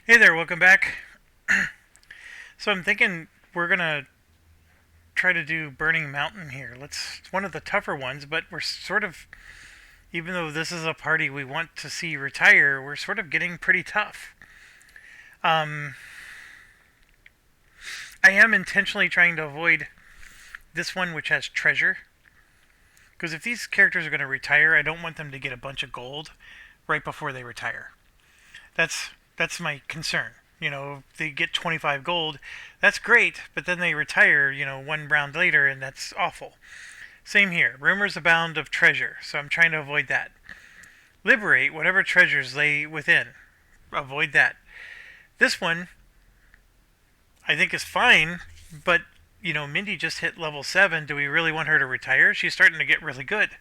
Hey there, welcome back. So I'm thinking we're gonna try to do Burning Mountain here. It's one of the tougher ones, but we're sort of, even though this is a party we want to see retire, we're sort of getting pretty tough. Um, I am intentionally trying to avoid this one, which has treasure, because if these characters are going to retire, I don't want them to get a bunch of gold right before they retire. That's my concern. If they get 25 gold, that's great, but then they retire, one round later, and that's awful. Same here. Rumors abound of treasure, so I'm trying to avoid that. Liberate whatever treasures lay within. Avoid that. This one, I think, is fine, but, Mindy just hit level 7. Do we really want her to retire? She's starting to get really good.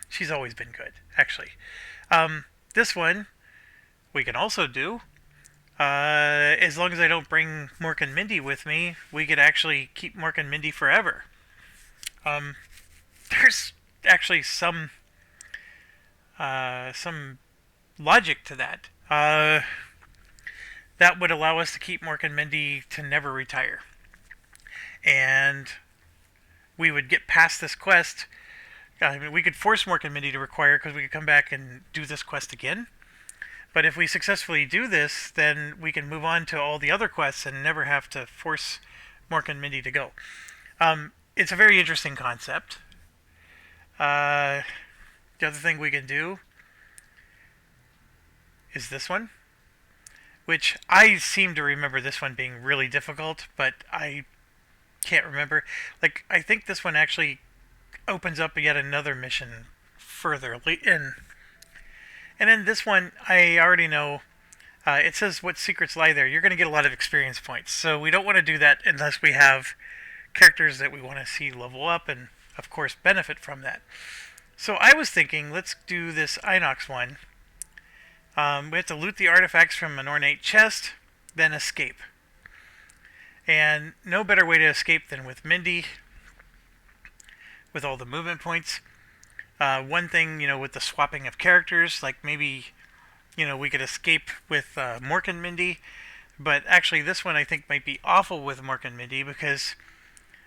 She's always been good, actually. This one, we can also do. As long as I don't bring Mork and Mindy with me, we could actually keep Mork and Mindy forever. Um, there's actually some logic to that. That would allow us to keep Mork and Mindy to never retire, and we would get past this quest. I mean, we could force Mork and Mindy to require because we could come back and do this quest again. But if we successfully do this, then we can move on to all the other quests and never have to force Mork and Mindy to go. It's a very interesting concept. The other thing we can do is this one, which I seem to remember this one being really difficult, but I can't remember. I think this one actually opens up yet another mission further in. And then this one, I already know. It says what secrets lie there. You're going to get a lot of experience points. So we don't want to do that unless we have characters that we want to see level up and, of course, benefit from that. So I was thinking, let's do this Inox one. We have to loot the artifacts from an ornate chest, then escape. And no better way to escape than with Mindy, with all the movement points. One thing, with the swapping of characters, like maybe, we could escape with Mork and Mindy, but actually this one I think might be awful with Mork and Mindy because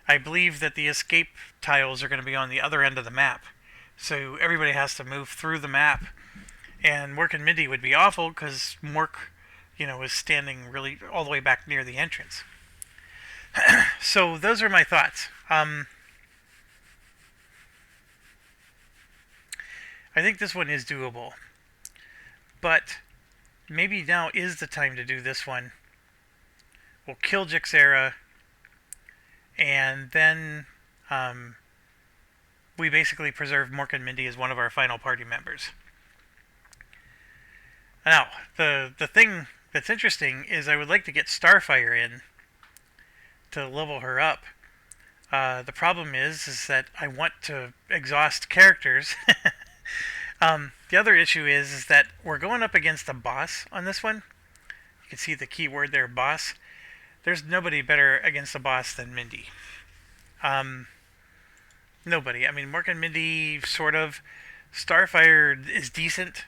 I believe that the escape tiles are going to be on the other end of the map. So everybody has to move through the map, and Mork and Mindy would be awful because Mork, is standing really all the way back near the entrance. So those are my thoughts. I think this one is doable. But maybe now is the time to do this one. We'll kill Jekserah, and then we basically preserve Mork and Mindy as one of our final party members. Now, the thing that's interesting is I would like to get Starfire in to level her up. The problem is that I want to exhaust characters. The other issue is that we're going up against a boss on this one. You can see the keyword there, boss. There's nobody better against a boss than Mindy. Nobody. I mean, Mork and Mindy, sort of. Starfire is decent,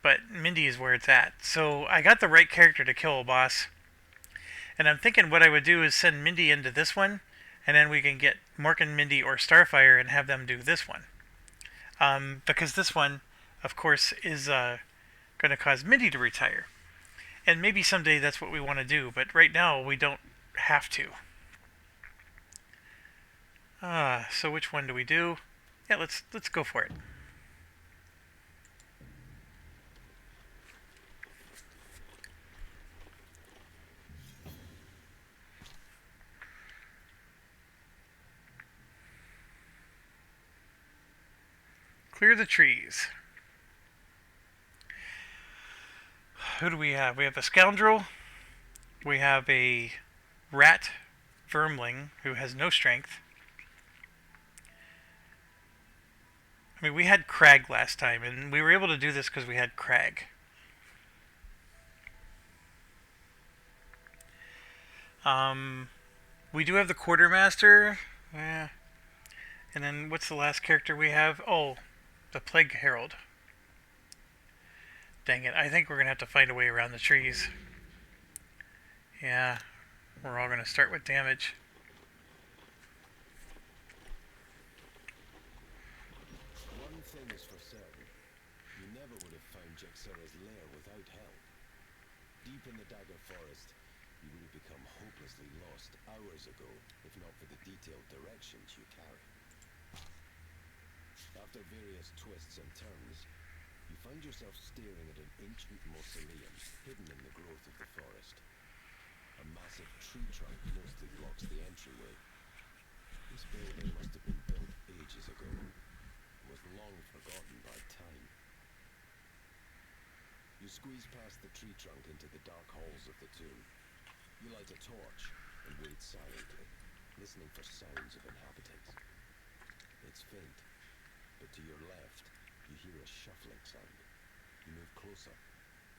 but Mindy is where it's at. So I got the right character to kill a boss. And I'm thinking what I would do is send Mindy into this one, and then we can get Mork and Mindy or Starfire and have them do this one. Because this one, of course, is going to cause Mindy to retire. And maybe someday that's what we want to do, but right now we don't have to. So which one do we do? Yeah, let's go for it. Clear the trees. Who do we have? We have a scoundrel. We have a rat vermling who has no strength. I mean, we had Crag last time, and we were able to do this because we had Crag. We do have the quartermaster. And then what's the last character we have? Oh, the Plague Herald. Dang it. I think we're going to have to find a way around the trees. Yeah. We're all going to start with damage. One thing is for certain. You never would have found Jekserah's lair without help. Deep in the Dagger Forest, you would have become hopelessly lost hours ago, if not for the detailed directions you carry. After various twists and turns, you find yourself staring at an ancient mausoleum hidden in the growth of the forest. A massive tree trunk mostly blocks the entryway. This building must have been built ages ago, and was long forgotten by time. You squeeze past the tree trunk into the dark halls of the tomb. You light a torch and wait silently, listening for sounds of inhabitants. It's faint, but to your left, you hear a shuffling sound. You move closer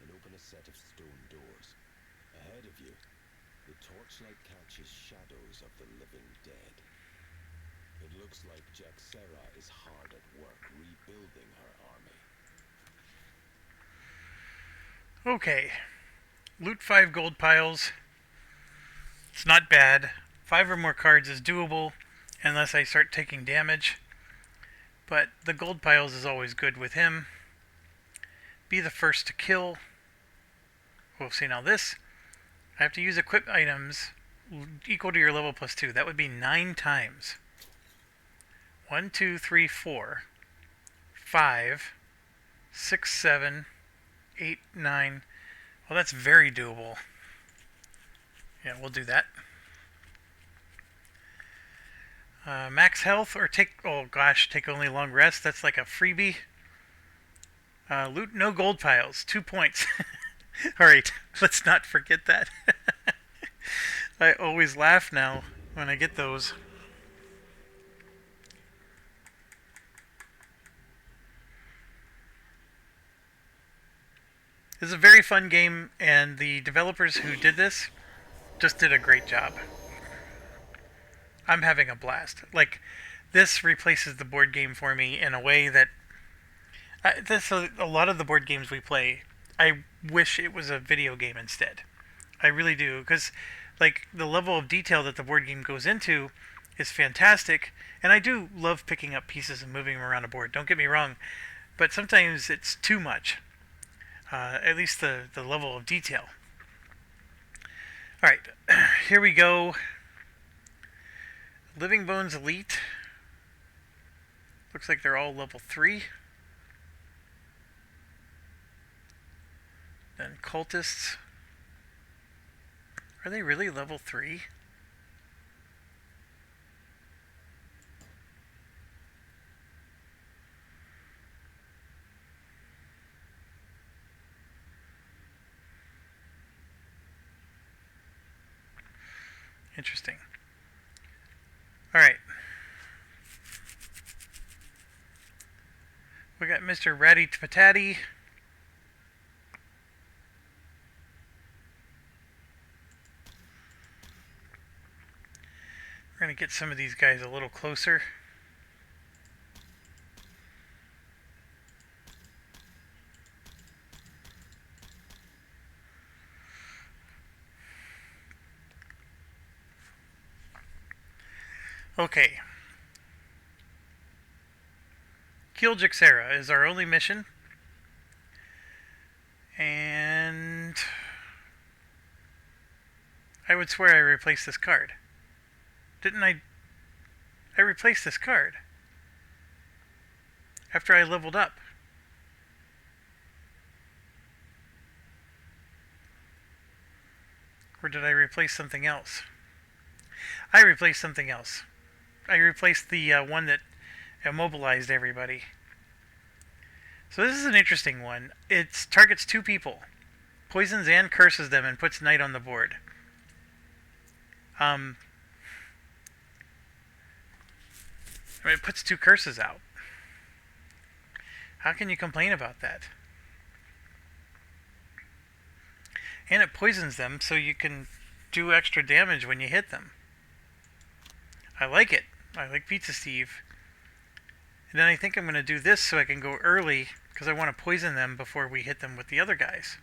and open a set of stone doors. Ahead of you, the torchlight catches shadows of the living dead. It looks like Jekserah is hard at work rebuilding her army. Okay. Loot 5 gold piles. It's not bad. 5 or more cards is doable, unless I start taking damage. But the gold piles is always good with him. Be the first to kill. We'll see now this. I have to use equip items equal to your level plus 2. That would be 9 times. 1, 2, 3, 4, 5, 6, 7, 8, 9. Well, that's very doable. Yeah, we'll do that. Max health or take... Oh gosh, take only long rest. That's like a freebie. Loot no gold piles. 2 points. Alright, let's not forget that. I always laugh now when I get those. This is a very fun game, and the developers who did this just did a great job. I'm having a blast. Like, this replaces the board game for me in a way that... a lot of the board games we play, I wish it was a video game instead. I really do, because like the level of detail that the board game goes into is fantastic, and I do love picking up pieces and moving them around a board. Don't get me wrong, but sometimes it's too much. At least the level of detail. All right, here we go. Living Bones Elite. Looks like they're all level 3. Then Cultists. Are they really level 3? Interesting. Alright. We got Mr. Ratty Patati. We're going to get some of these guys a little closer. Okay. Kill Jekserah is our only mission. And I would swear I replaced this card. Didn't I? I replaced this card after I leveled up. Or did I replace something else? I replaced something else. I replaced the one that immobilized everybody. So this is an interesting one. It targets 2 people, poisons and curses them, and puts night on the board. I mean, it puts 2 curses out. How can you complain about that? And it poisons them so you can do extra damage when you hit them. I like it. I like Pizza Steve. And then I think I'm going to do this so I can go early because I want to poison them before we hit them with the other guys.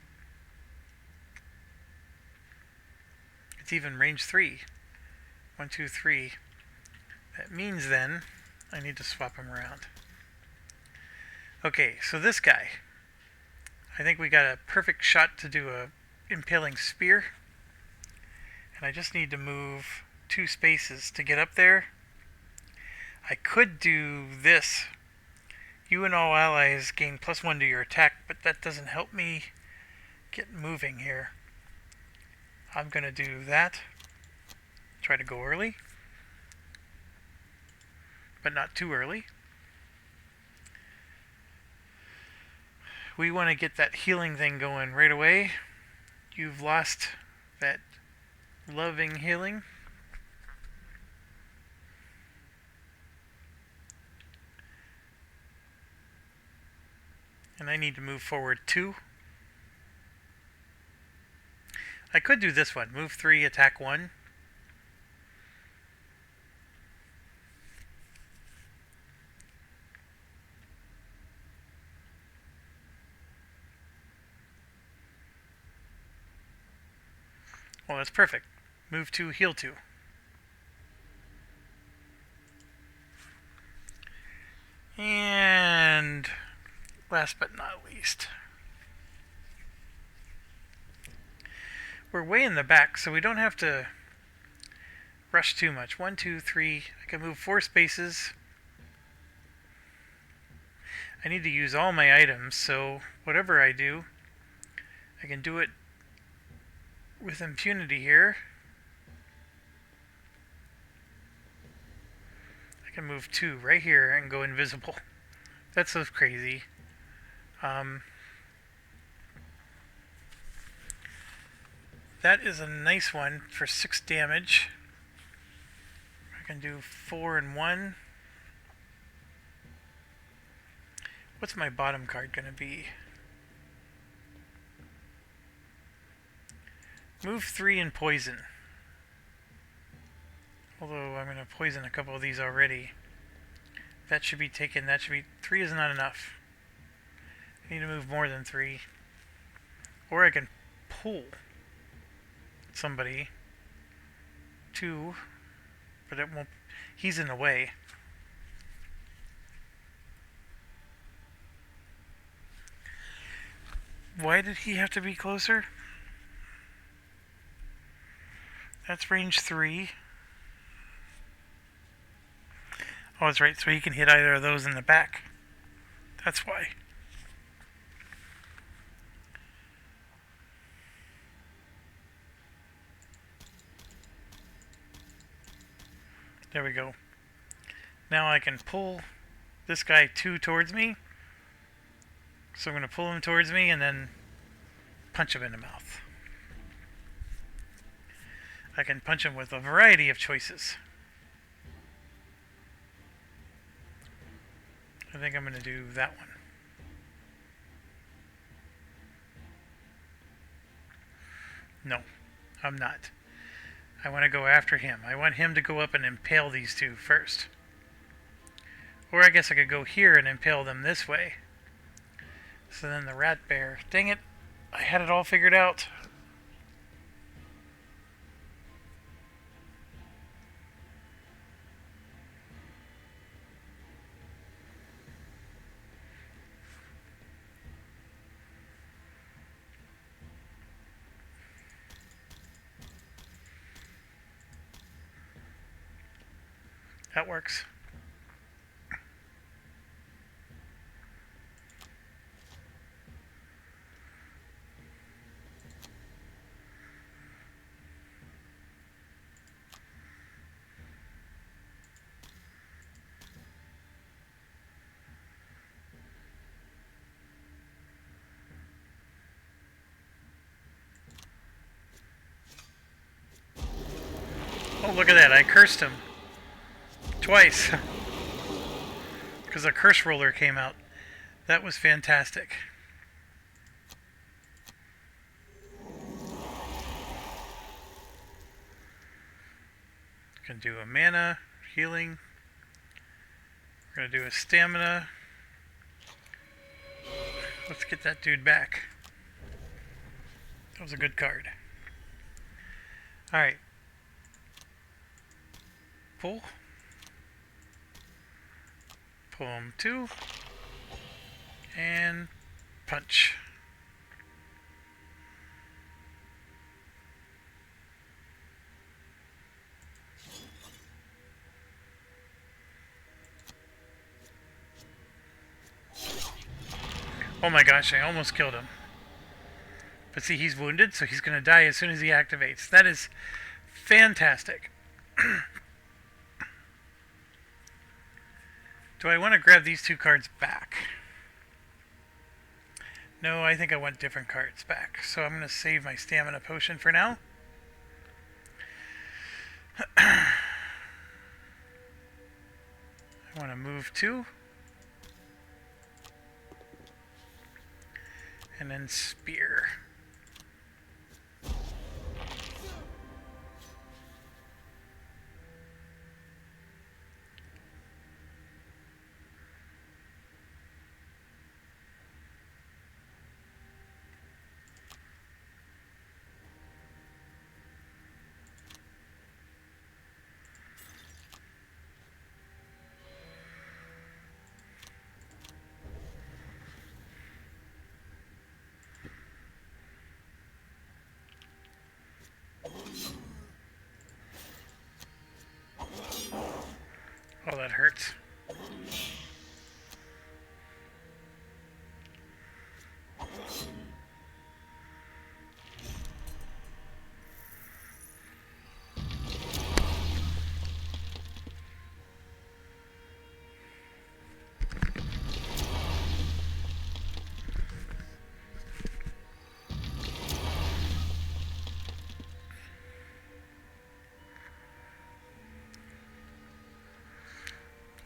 It's even range 3. 1, 2, 3. That means then I need to swap him around. Okay, so this guy. I think we got a perfect shot to do a impaling spear. And I just need to move 2 spaces to get up there. I could do this. You and all allies gain +1 to your attack, but that doesn't help me get moving here. I'm going to do that. Try to go early, but not too early. We want to get that healing thing going right away. You've lost that loving healing. And I need to move forward 2. I could do this one. Move 3, attack 1. Well, that's perfect. Move 2, heal 2. And last but not least, we're way in the back, so we don't have to rush too much. 1, 2, 3. I can move 4 spaces. I need to use all my items, so whatever I do, I can do it with impunity here. I can move 2 right here and go invisible. That's so crazy. That is a nice one for 6 damage. I can do 4 and 1. What's my bottom card going to be? Move 3 and poison. Although I'm going to poison a couple of these already. That should be taken. That should be... 3 is not enough. I need to move more than 3. Or I can pull somebody. 2. But it won't... He's in the way. Why did he have to be closer? That's range 3. Oh, that's right. So he can hit either of those in the back. That's why. There we go. Now I can pull this guy 2 towards me. So I'm going to pull him towards me and then punch him in the mouth. I can punch him with a variety of choices. I think I'm going to do that one. No, I'm not. I want to go after him. I want him to go up and impale these 2 first. Or I guess I could go here and impale them this way. So then the rat bear... Dang it! I had it all figured out. That works. Oh, look at that. I cursed him. Twice. Because a curse roller came out. That was fantastic. Can do a mana, healing. We're going to do a stamina. let's get that dude back. That was a good card. Alright. Pull. Pull him 2. And punch. Oh my gosh, I almost killed him. But see, he's wounded, so he's going to die as soon as he activates. That is fantastic. Do I want to grab these 2 cards back? No, I think I want different cards back. So I'm going to save my stamina potion for now. I want to move 2. And then spear. Oh, that hurts.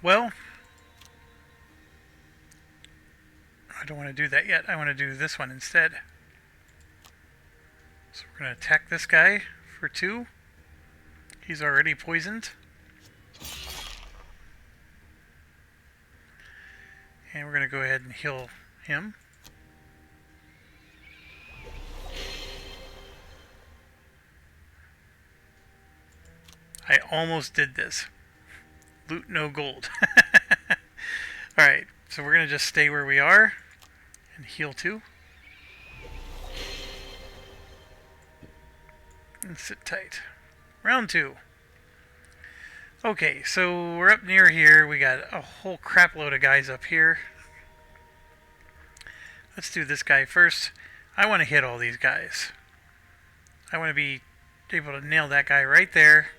Well, I don't want to do that yet. I want to do this one instead. So we're going to attack this guy for 2. He's already poisoned. And we're going to go ahead and heal him. I almost did this. Loot, no gold. Alright, so we're going to just stay where we are and heal 2. And sit tight. Round 2. Okay, so we're up near here. We got a whole crap load of guys up here. Let's do this guy first. I want to hit all these guys. I want to be able to nail that guy right there.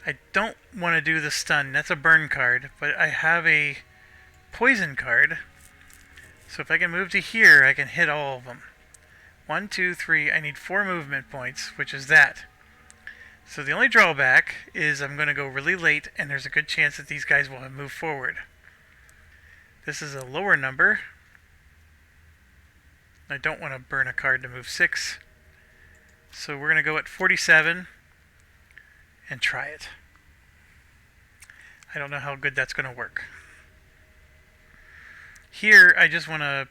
I don't want to do the stun. That's a burn card, but I have a poison card. So if I can move to here, I can hit all of them. 1, 2, 3. I need 4 movement points, which is that. So the only drawback is I'm going to go really late, and there's a good chance that these guys will have moved forward. This is a lower number. I don't want to burn a card to move 6. So we're going to go at 47 and try it. I don't know how good that's going to work. Here, I just want to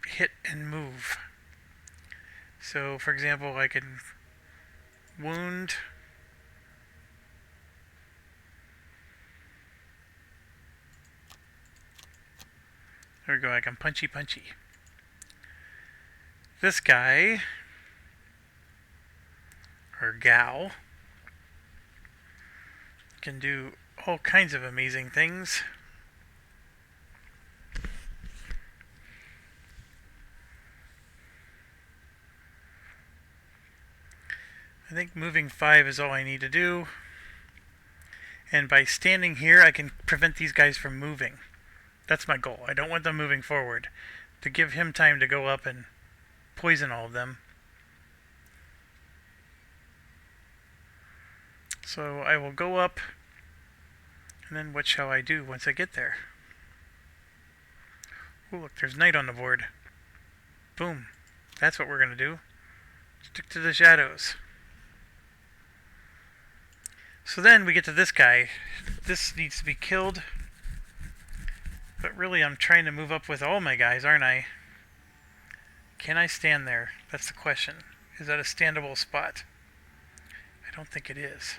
hit and move. So, for example, I can wound. There we go, I can punchy. This guy, or gal, can do all kinds of amazing things. I think moving 5 is all I need to do. And by standing here, I can prevent these guys from moving. That's my goal. I don't want them moving forward. To give him time to go up and poison all of them. So I will go up, and then what shall I do once I get there? Oh, look, there's night on the board. Boom. That's what we're going to do. Stick to the shadows. So then we get to this guy. This needs to be killed. But really, I'm trying to move up with all my guys, aren't I? Can I stand there? That's the question. Is that a standable spot? I don't think it is.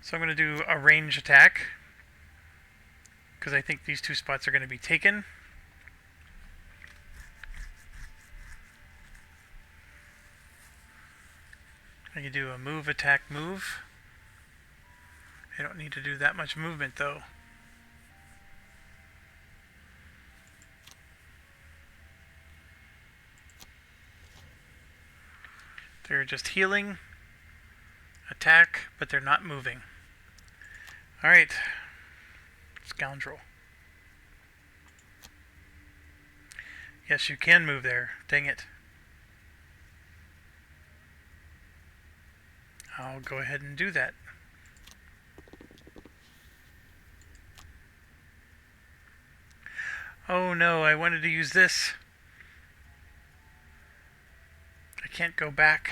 So I'm going to do a range attack, because I think these two spots are going to be taken. I can do a move, attack, move. I don't need to do that much movement though. They're just healing, attack, but they're not moving. Alright. Scoundrel. Yes, you can move there. Dang it. I'll go ahead and do that. Oh no, I wanted to use this. I can't go back.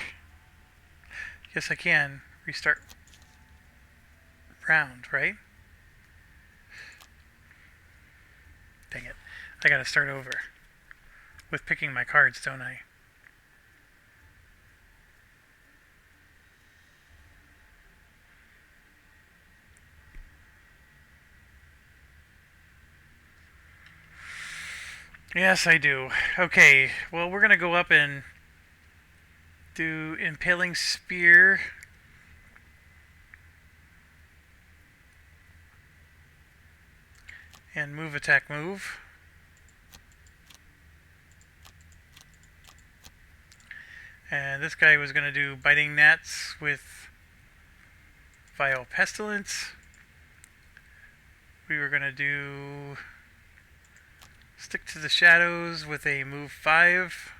Yes, I can. Restart round, right? Dang it. I gotta start over. With picking my cards, don't I? Yes, I do. Okay, well, we're gonna go up and do Impaling Spear. And move, attack, move. And this guy was gonna do Biting Gnats with Vile Pestilence. We were gonna do Stick to the Shadows with a move 5.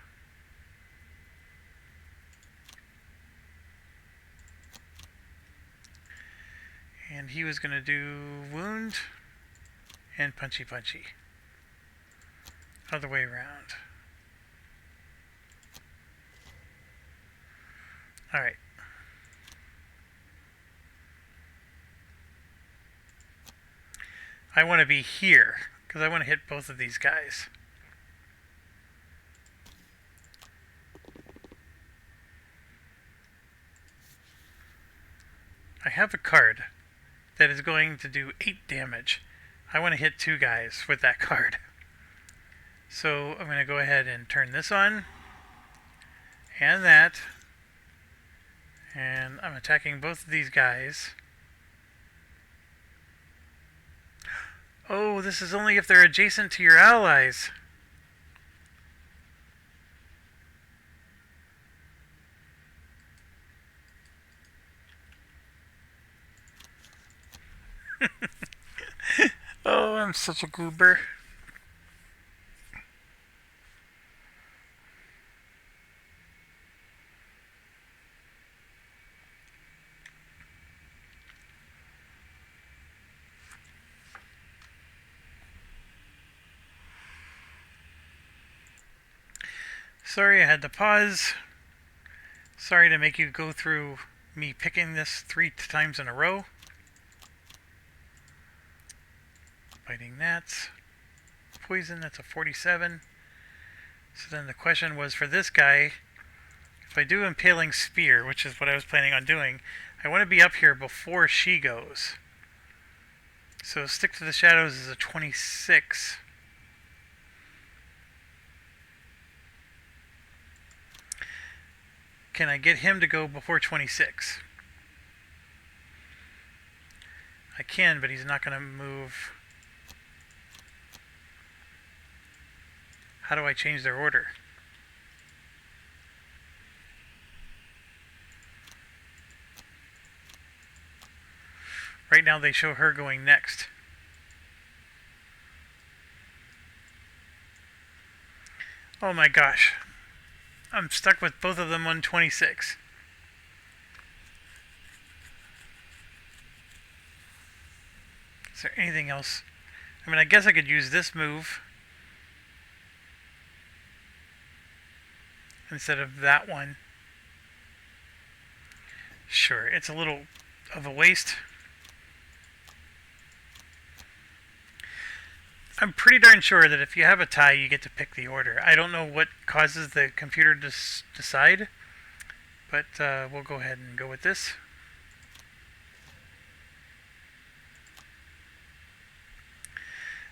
And he was going to do Wound and Punchy Punchy. Other way around. Alright. I want to be here, because I want to hit both of these guys. I have a card that is going to do 8 damage. I want to hit 2 guys with that card. So I'm going to go ahead and turn this on. And that. And I'm attacking both of these guys. Oh, this is only if they're adjacent to your allies. Oh, I'm such a goober. Sorry I had to pause. Sorry to make you go through me picking this 3 times in a row. Biting Gnats. Poison, that's a 47. So then the question was for this guy, if I do Impaling Spear, which is what I was planning on doing, I want to be up here before she goes. So Stick to the Shadows is a 26. Can I get him to go before 26? I can, but he's not going to move. How do I change their order? Right now they show her going next. Oh my gosh. I'm stuck with both of them on 26. Is there anything else? I mean, I guess I could use this move instead of that one. Sure, it's a little of a waste. I'm pretty darn sure that if you have a tie, you get to pick the order. I don't know what causes the computer to decide, but we'll go ahead and go with this.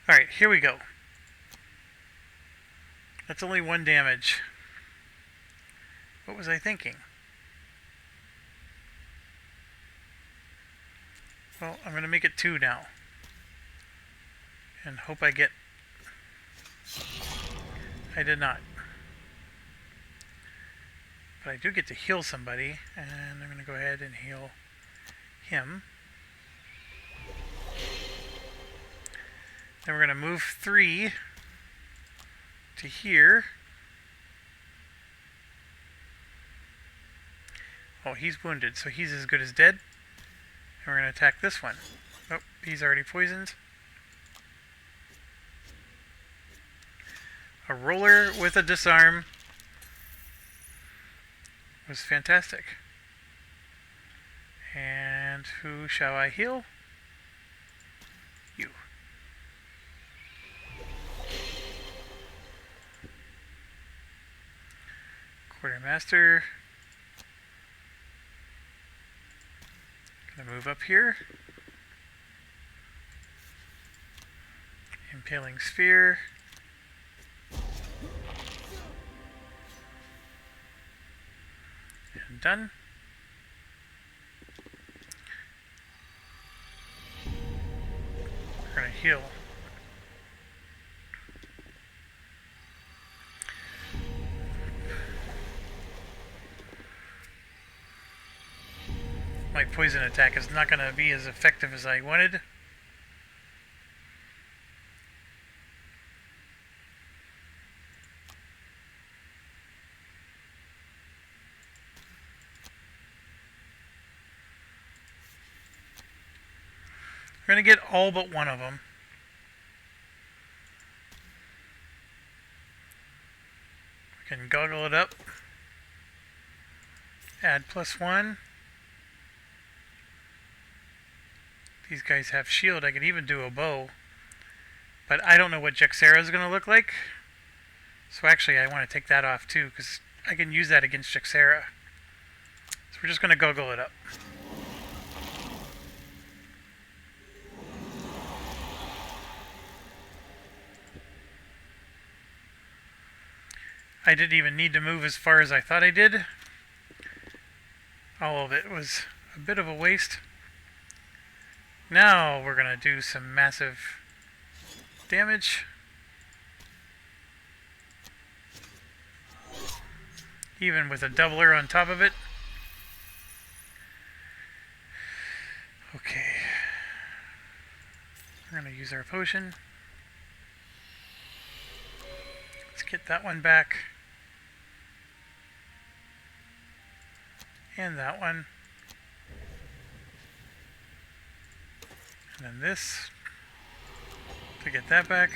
Alright, here we go. That's only 1 damage. What was I thinking? Well, I'm going to make it 2 now. And hope I get... I did not. But I do get to heal somebody, and I'm going to go ahead and heal him. Then we're going to move 3 to here. Oh, he's wounded, so he's as good as dead. And we're going to attack this one. Oh, he's already poisoned. A roller with a disarm was fantastic. And who shall I heal? You. Quartermaster. Gonna move up here. Impaling sphere. And done. We're gonna heal. My poison attack is not gonna be as effective as I wanted. We're going to get all but one of them. We can goggle it up. Add +1. These guys have shield. I could even do a bow. But I don't know what Jekserah is going to look like. So actually I want to take that off too, because I can use that against Jekserah. So we're just going to goggle it up. I didn't even need to move as far as I thought I did. All of it was a bit of a waste. Now we're going to do some massive damage. Even with a doubler on top of it. Okay. We're going to use our potion. Let's get that one back. And that one. And then this. To get that back.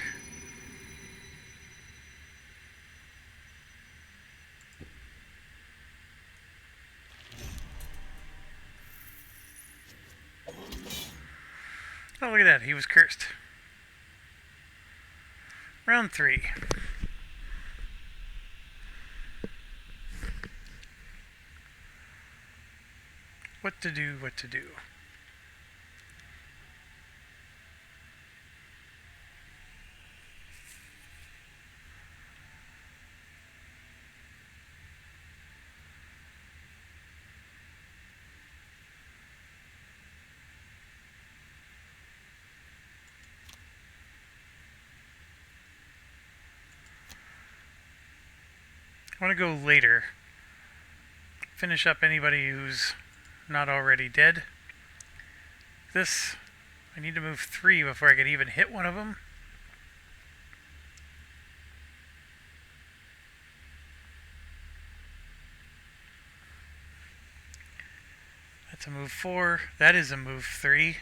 Oh, look at that. He was cursed. Round 3. What to do, what to do. I want to go later. Finish up anybody who's not already dead. This, I need to move 3 before I can even hit one of them. That's a move 4. That is a move 3.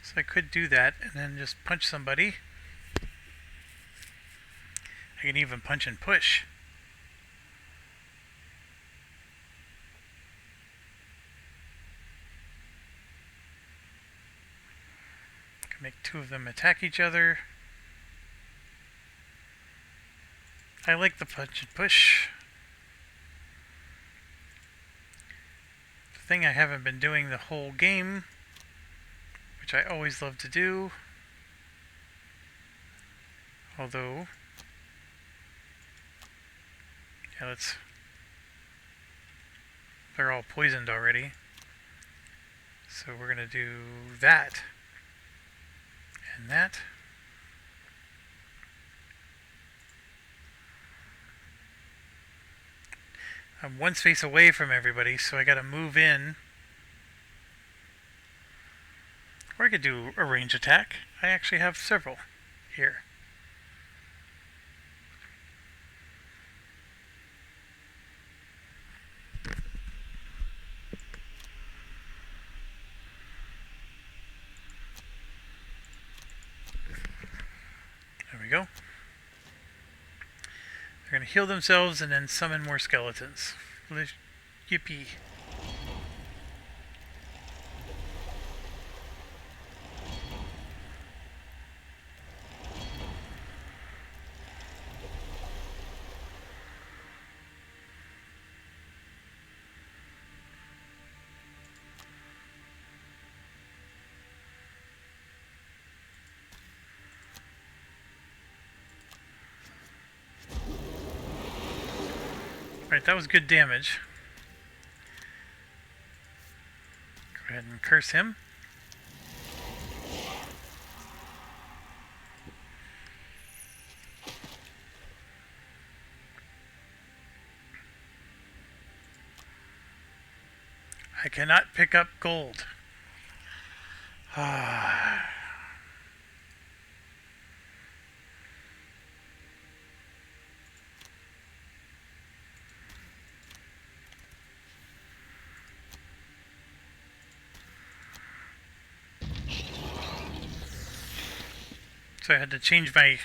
So I could do that and then just punch somebody. I can even punch and push. Two of them attack each other. I like the punch and push. The thing I haven't been doing the whole game, which I always love to do. Although, yeah, they're all poisoned already. So we're gonna do that. And that. I'm one space away from everybody, so I gotta move in. Or I could do a range attack. I actually have several here. There we go. They're going to heal themselves and then summon more skeletons. Yippee. Alright, that was good damage. Go ahead and curse him. I cannot pick up gold. Ah. So I had to change my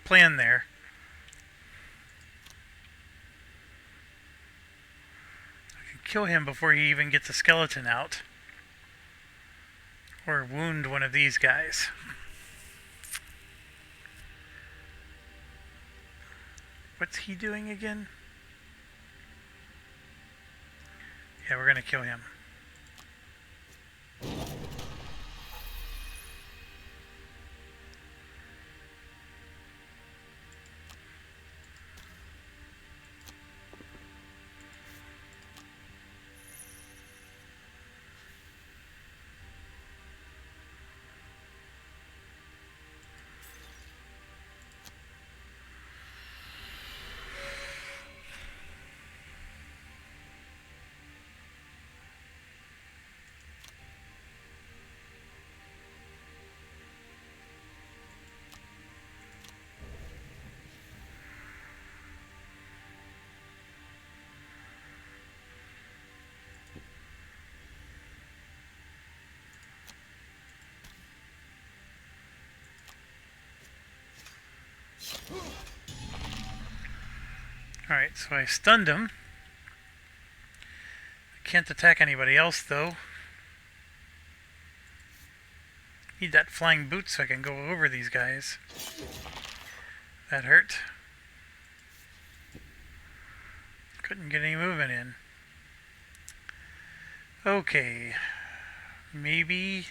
plan there. I can kill him before he even gets a skeleton out. Or wound one of these guys. What's he doing again? Yeah, we're gonna kill him. Alright, so I stunned him. I can't attack anybody else, though. Need that flying boot so I can go over these guys. That hurt. Couldn't get any movement in. Okay. Maybe...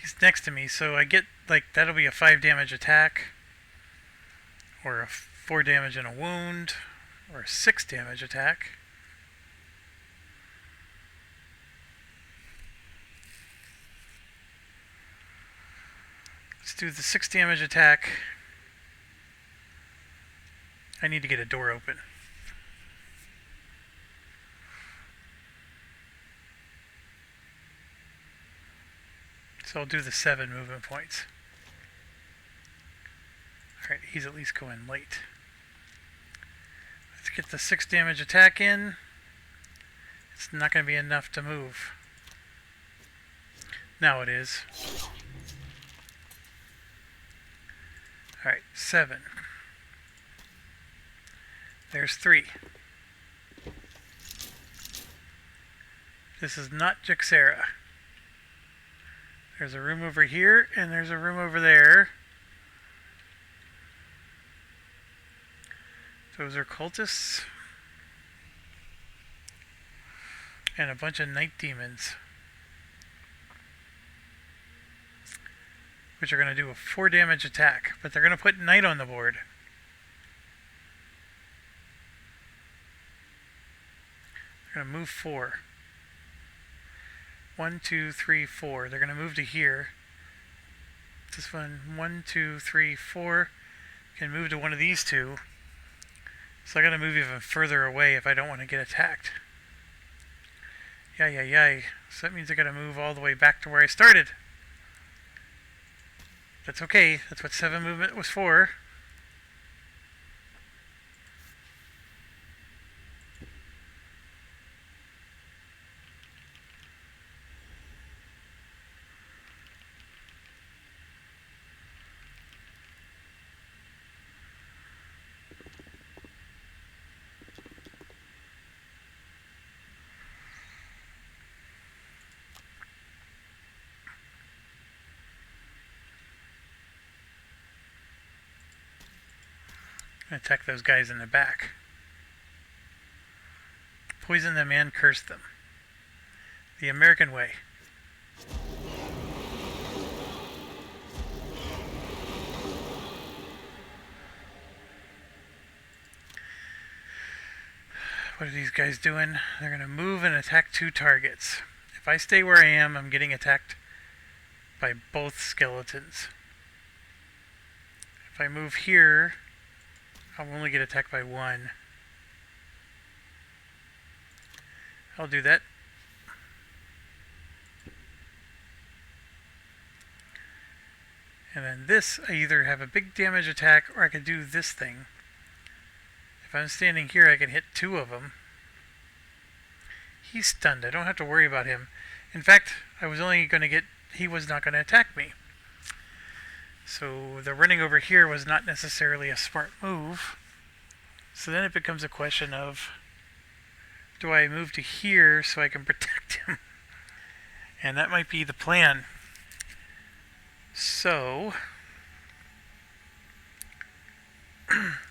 He's next to me, so I get, like, that'll be a 5 damage attack, or a 4 damage and a wound, or a 6 damage attack. Let's do the 6 damage attack. I need to get a door open. So I'll do the 7 movement points. Alright, he's at least going late. Let's get the 6 damage attack in. It's not going to be enough to move. Now it is. Alright, 7. There's 3. This is not Jekserah. There's a room over here, and there's a room over there. Those are cultists. And a bunch of night demons. Which are going to do a 4 damage attack. But they're going to put night on the board. They're going to move 4. 1, 2, 3, 4. They're going to move to here. This one, 1, 2, 3, 4. Can move to one of these two. So I got to move even further away if I don't want to get attacked. Yay. So that means I got to move all the way back to where I started. That's okay. That's what 7 movement was for. Attack those guys in the back. Poison them and curse them. The American way. What are these guys doing? They're going to move and attack 2 targets. If I stay where I am, I'm getting attacked by both skeletons. If I move here, I'll only get attacked by 1. I'll do that. And then this, I either have a big damage attack or I can do this thing. If I'm standing here, I can hit 2 of them. He's stunned. I don't have to worry about him. In fact, I was only going to get... He was not going to attack me. So the running over here was not necessarily a smart move. So then it becomes a question of, do I move to here so I can protect him? And that might be the plan. So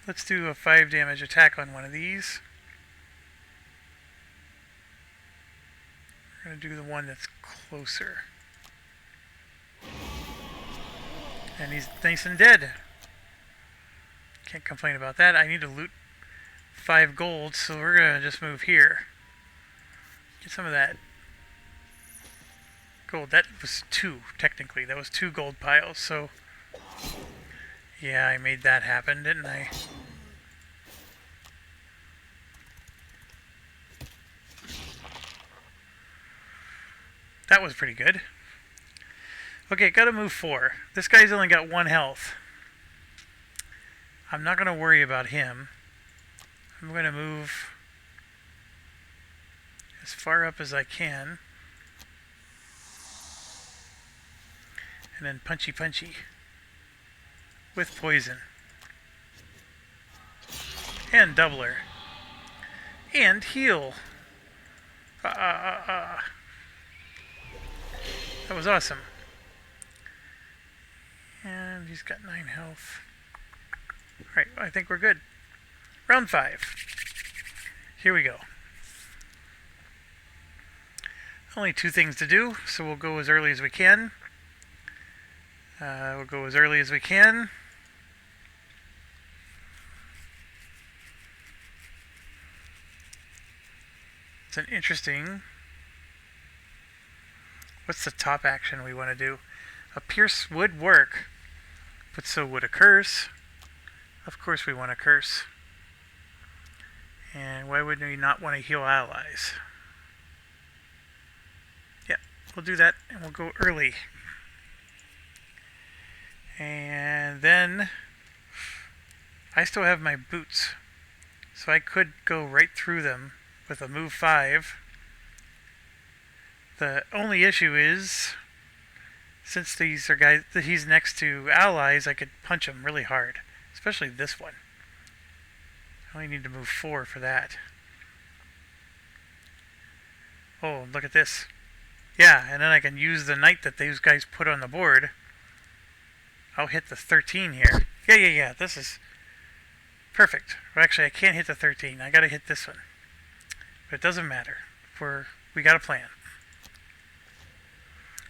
let's do a 5 damage attack on one of these. We're going to do the one that's closer. And he's nice and dead. Can't complain about that. I need to loot 5 gold, so we're going to just move here. Get some of that gold. That was 2, technically. That was 2 gold piles, so... Yeah, I made that happen, didn't I? That was pretty good. Okay, gotta move 4. This guy's only got 1 health. I'm not gonna worry about him. I'm gonna move as far up as I can. And then punchy with poison. And doubler. And heal. That was awesome. And he's got 9 health. Alright, I think we're good. Round 5. Here we go. Only 2 things to do, so we'll go as early as we can. We'll go as early as we can. It's an interesting... What's the top action we want to do? A pierce would work. but so would a curse. Of course we want a curse. And why would we not want to heal allies? Yeah, we'll do that, and we'll go early. And then I still have my boots, so I could go right through them with a move 5. The only issue is, since these are guys that he's next to allies, I could punch him really hard, especially this one. I only need to move 4 for that. Oh, look at this. Yeah, and then I can use the knight that these guys put on the board. I'll hit the 13 here. Yeah, this is perfect. Well, actually, I can't hit the 13. I gotta hit this one. But it doesn't matter. We got a plan.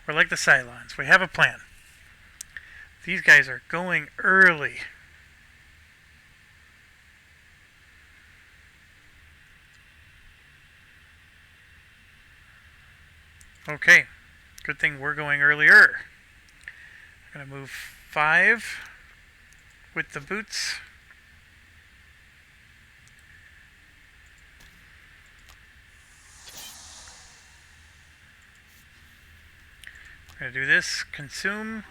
We're like the Cylons. We have a plan. These guys are going early. Okay. Good thing we're going earlier. I'm going to move 5 with the boots. I'm going to do this. Consume.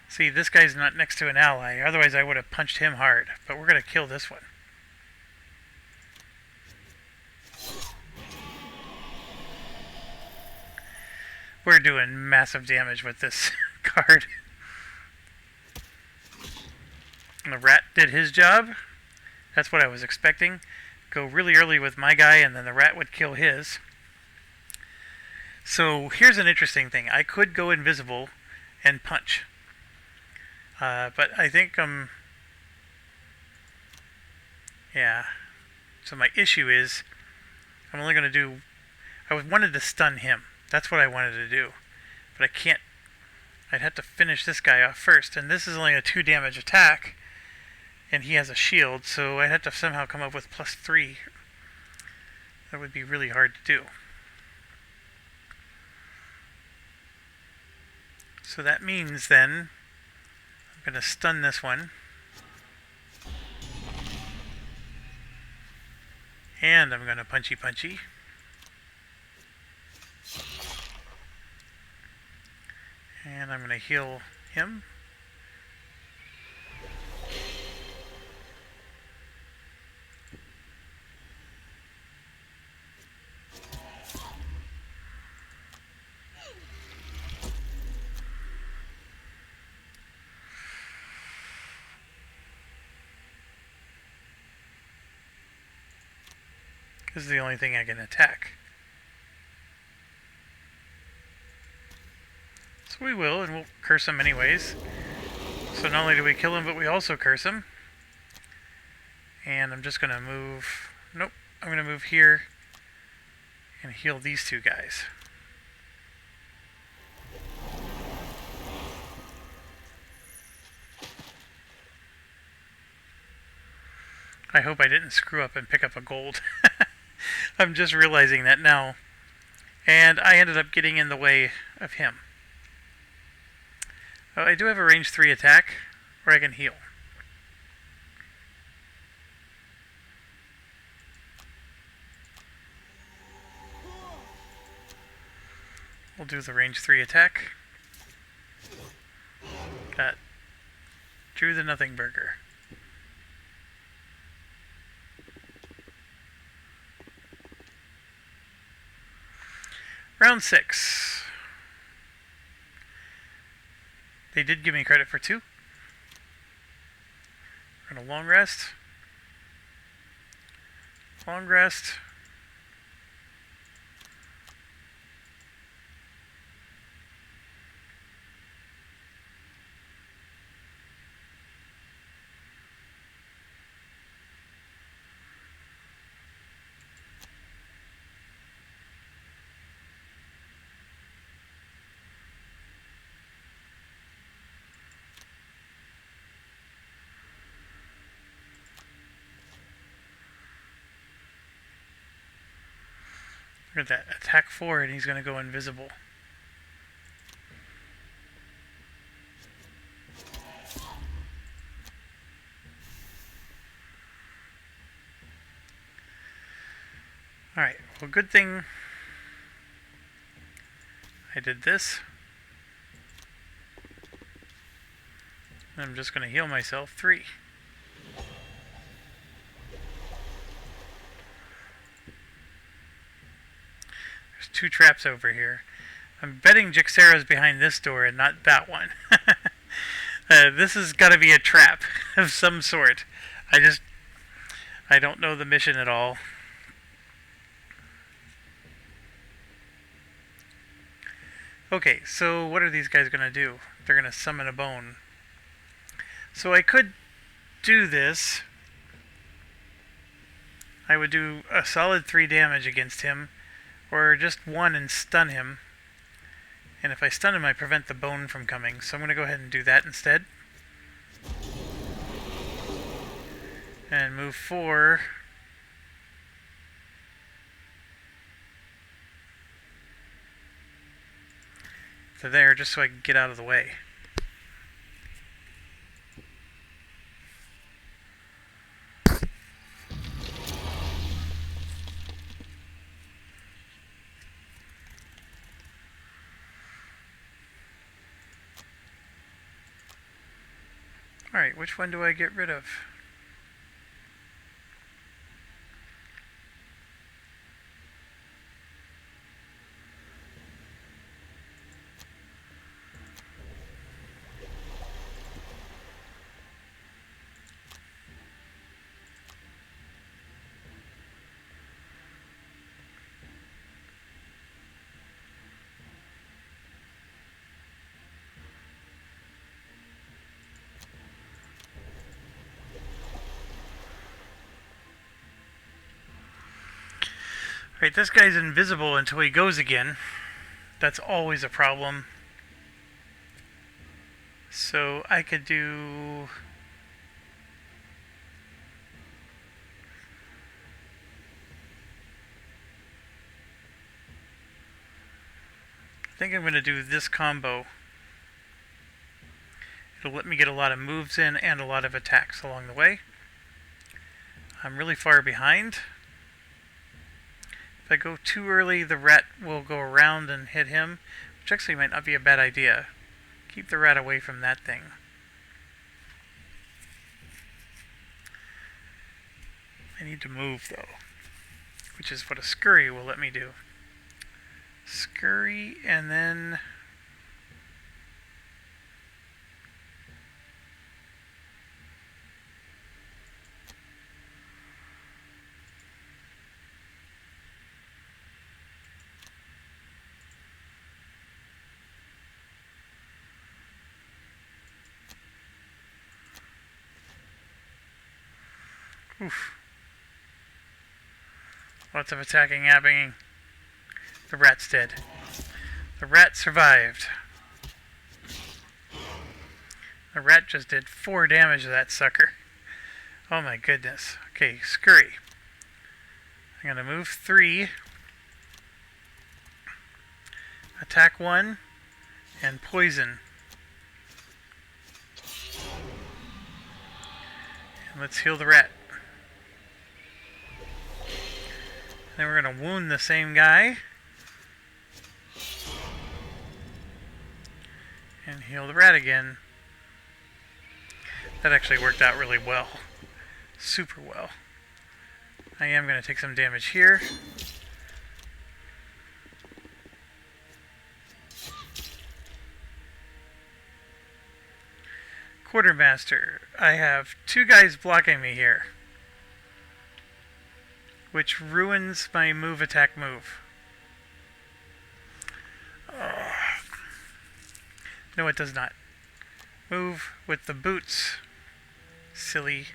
See, this guy's not next to an ally. Otherwise, I would have punched him hard. But we're going to kill this one. We're doing massive damage with this card. And the rat did his job. That's what I was expecting. Go really early with my guy, and then the rat would kill his. So here's an interesting thing. I could go invisible and punch. But I think yeah. So my issue is I'm only going to do... I wanted to stun him. That's what I wanted to do. But I can't... I'd have to finish this guy off first. And this is only a 2 damage attack. And he has a shield, so I'd have to somehow come up with +3. That would be really hard to do. So that means then I'm going to stun this one. And I'm going to punchy. And I'm going to heal him. This is the only thing I can attack. So we will, and we'll curse him anyways. So not only do we kill him, but we also curse him. And I'm just going to move... Nope, I'm going to move here and heal these 2 guys. I hope I didn't screw up and pick up a gold. I'm just realizing that now. And I ended up getting in the way of him. Oh, I do have a range 3 attack where I can heal. We'll do the range 3 attack. That drew the nothing burger. Round 6. They did give me credit for 2. We're going to long rest. Long rest. Look at that. Attack 4 and he's going to go invisible. Alright, well, good thing I did this. I'm just going to heal myself. 3. There's 2 traps over here. I'm betting Jekserah is behind this door and not that one. This has got to be a trap of some sort. I don't know the mission at all. Okay, so what are these guys going to do? They're going to summon a bone. So I could do this. I would do a solid 3 damage against him, or just 1 and stun him. And if I stun him, I prevent the bone from coming. So I'm going to go ahead and do that instead. And move 4. To there, just so I can get out of the way. Alright, which one do I get rid of? Right, this guy's invisible until he goes again. That's always a problem. So I could do... I think I'm going to do this combo. It'll let me get a lot of moves in and a lot of attacks along the way. I'm really far behind. If I go too early, the rat will go around and hit him, which actually might not be a bad idea. Keep the rat away from that thing. I need to move, though, which is what a scurry will let me do. Scurry, and then... Oof. Lots of attacking happening. The rat's dead. The rat survived. The rat just did 4 damage to that sucker. Oh my goodness. Okay, scurry. I'm gonna move 3. Attack 1. And poison. And let's heal the rat. Then we're going to wound the same guy. And heal the rat again. That actually worked out really well. Super well. I am going to take some damage here. Quartermaster. I have 2 guys blocking me here, which ruins my move attack move. Oh. No, it does not. Move with the boots. Silly.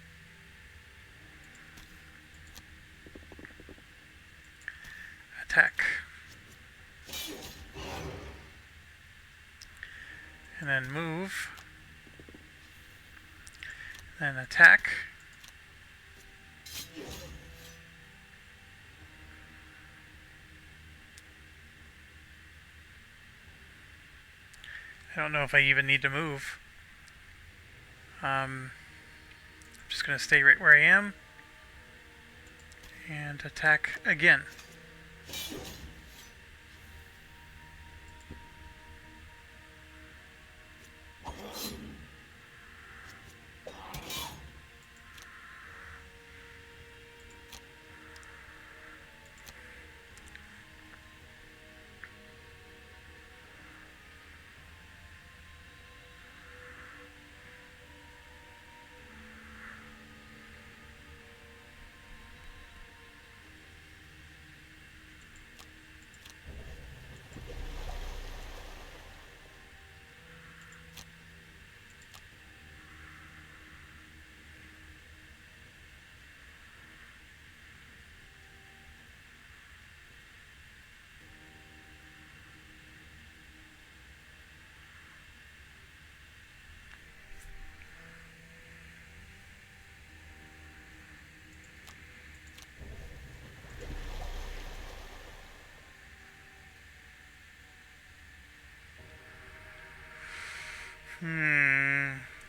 Attack. And then move. Then attack. I don't know if I even need to move. I'm just going to stay right where I am and attack again.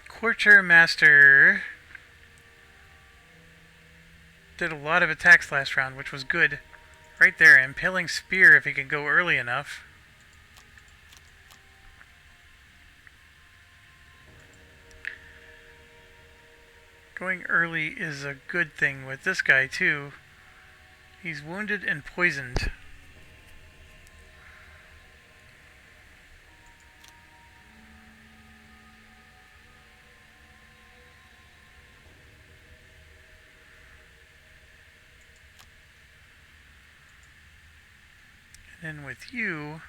Quartermaster did a lot of attacks last round, which was good. Right there, impaling spear if he could go early enough. Going early is a good thing with this guy too. He's wounded and poisoned. And then with you,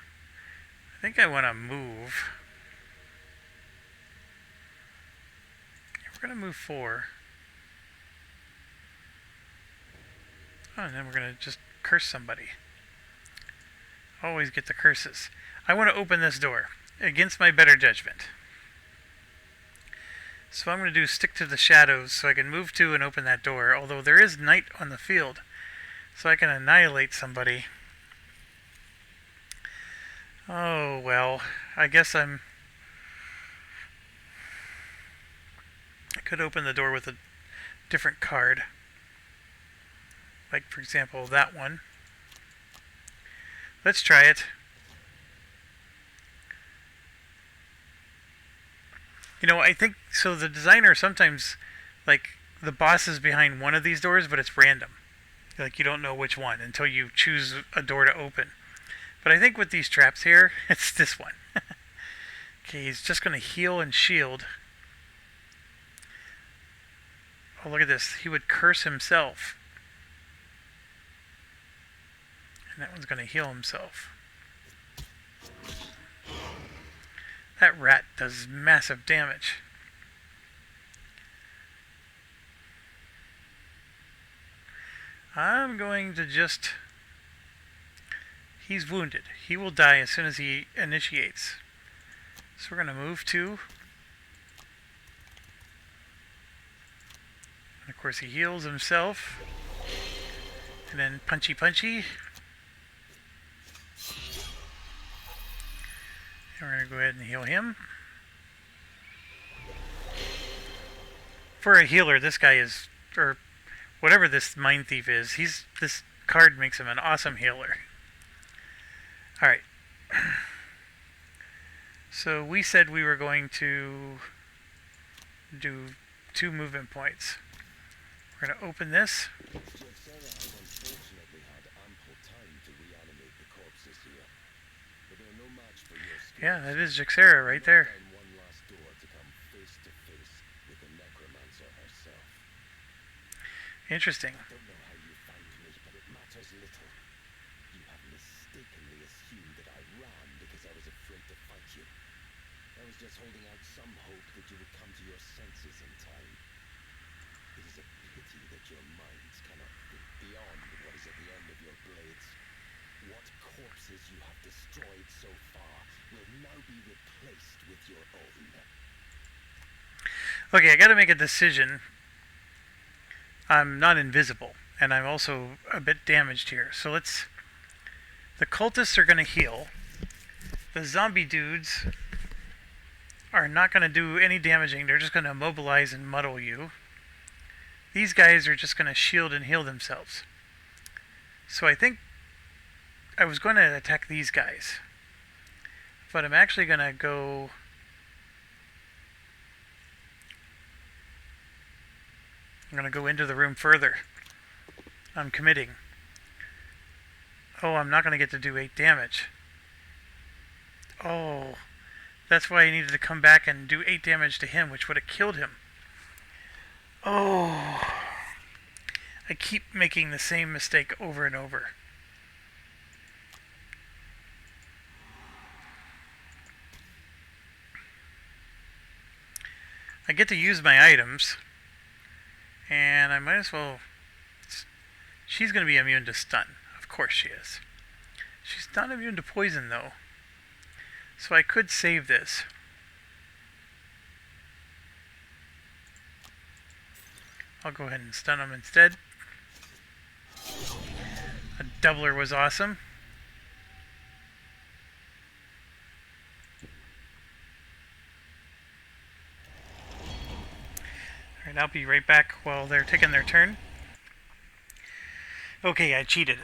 I think I want to move. We're going to move 4. Oh, and then we're going to just curse somebody. Always get the curses. I want to open this door against my better judgment. So I'm going to do stick to the shadows so I can move 2 and open that door. Although there is night on the field, so I can annihilate somebody. Oh, well, I guess I could open the door with a different card. Like, for example, that one. Let's try it. You know, I think, so the designer sometimes, like, the boss is behind one of these doors, but it's random. Like, you don't know which one until you choose a door to open. But I think with these traps here, it's this one. Okay, he's just going to heal and shield. Oh, look at this. He would curse himself. And that one's going to heal himself. That rat does massive damage. I'm going to just... He's wounded. He will die as soon as he initiates. So we're going to move 2. And of course he heals himself. And then punchy punchy. And we're going to go ahead and heal him. For a healer, this guy is, or whatever this Mind Thief is, this card makes him an awesome healer. Alright. So we said we were going to do 2 movement points. We're going to open this. Jekserah has unfortunately had ample time to reanimate the corpses here, but they're no match for your skills. Yeah, that is Jekserah right there. Find one last door to come face to face with the necromancer herself. Interesting. I don't know how you found me, but it matters little. You have mistakenly assumed that I ran because I was afraid to fight you. I was just holding out some hope that you would come to your senses in time. It is a pity that your minds cannot think beyond what is at the end of your blades. What corpses you have destroyed so far will now be replaced with your own. Okay, I gotta make a decision. I'm not invisible, and I'm also a bit damaged here. So let's... The cultists are gonna heal. The zombie dudes are not gonna do any damaging. They're just gonna immobilize and muddle you. These guys are just gonna shield and heal themselves. So I think I was going to attack these guys, but I'm actually going to go... I'm going to go into the room further. I'm committing. Oh, I'm not going to get to do 8 damage. Oh, that's why I needed to come back and do 8 damage to him, which would have killed him. Oh, I keep making the same mistake over and over. I get to use my items, and I might as well... She's going to be immune to stun. Of course she is. She's not immune to poison, though. So I could save this. I'll go ahead and stun him instead. A doubler was awesome. Alright, I'll be right back while they're taking their turn. Okay, I cheated.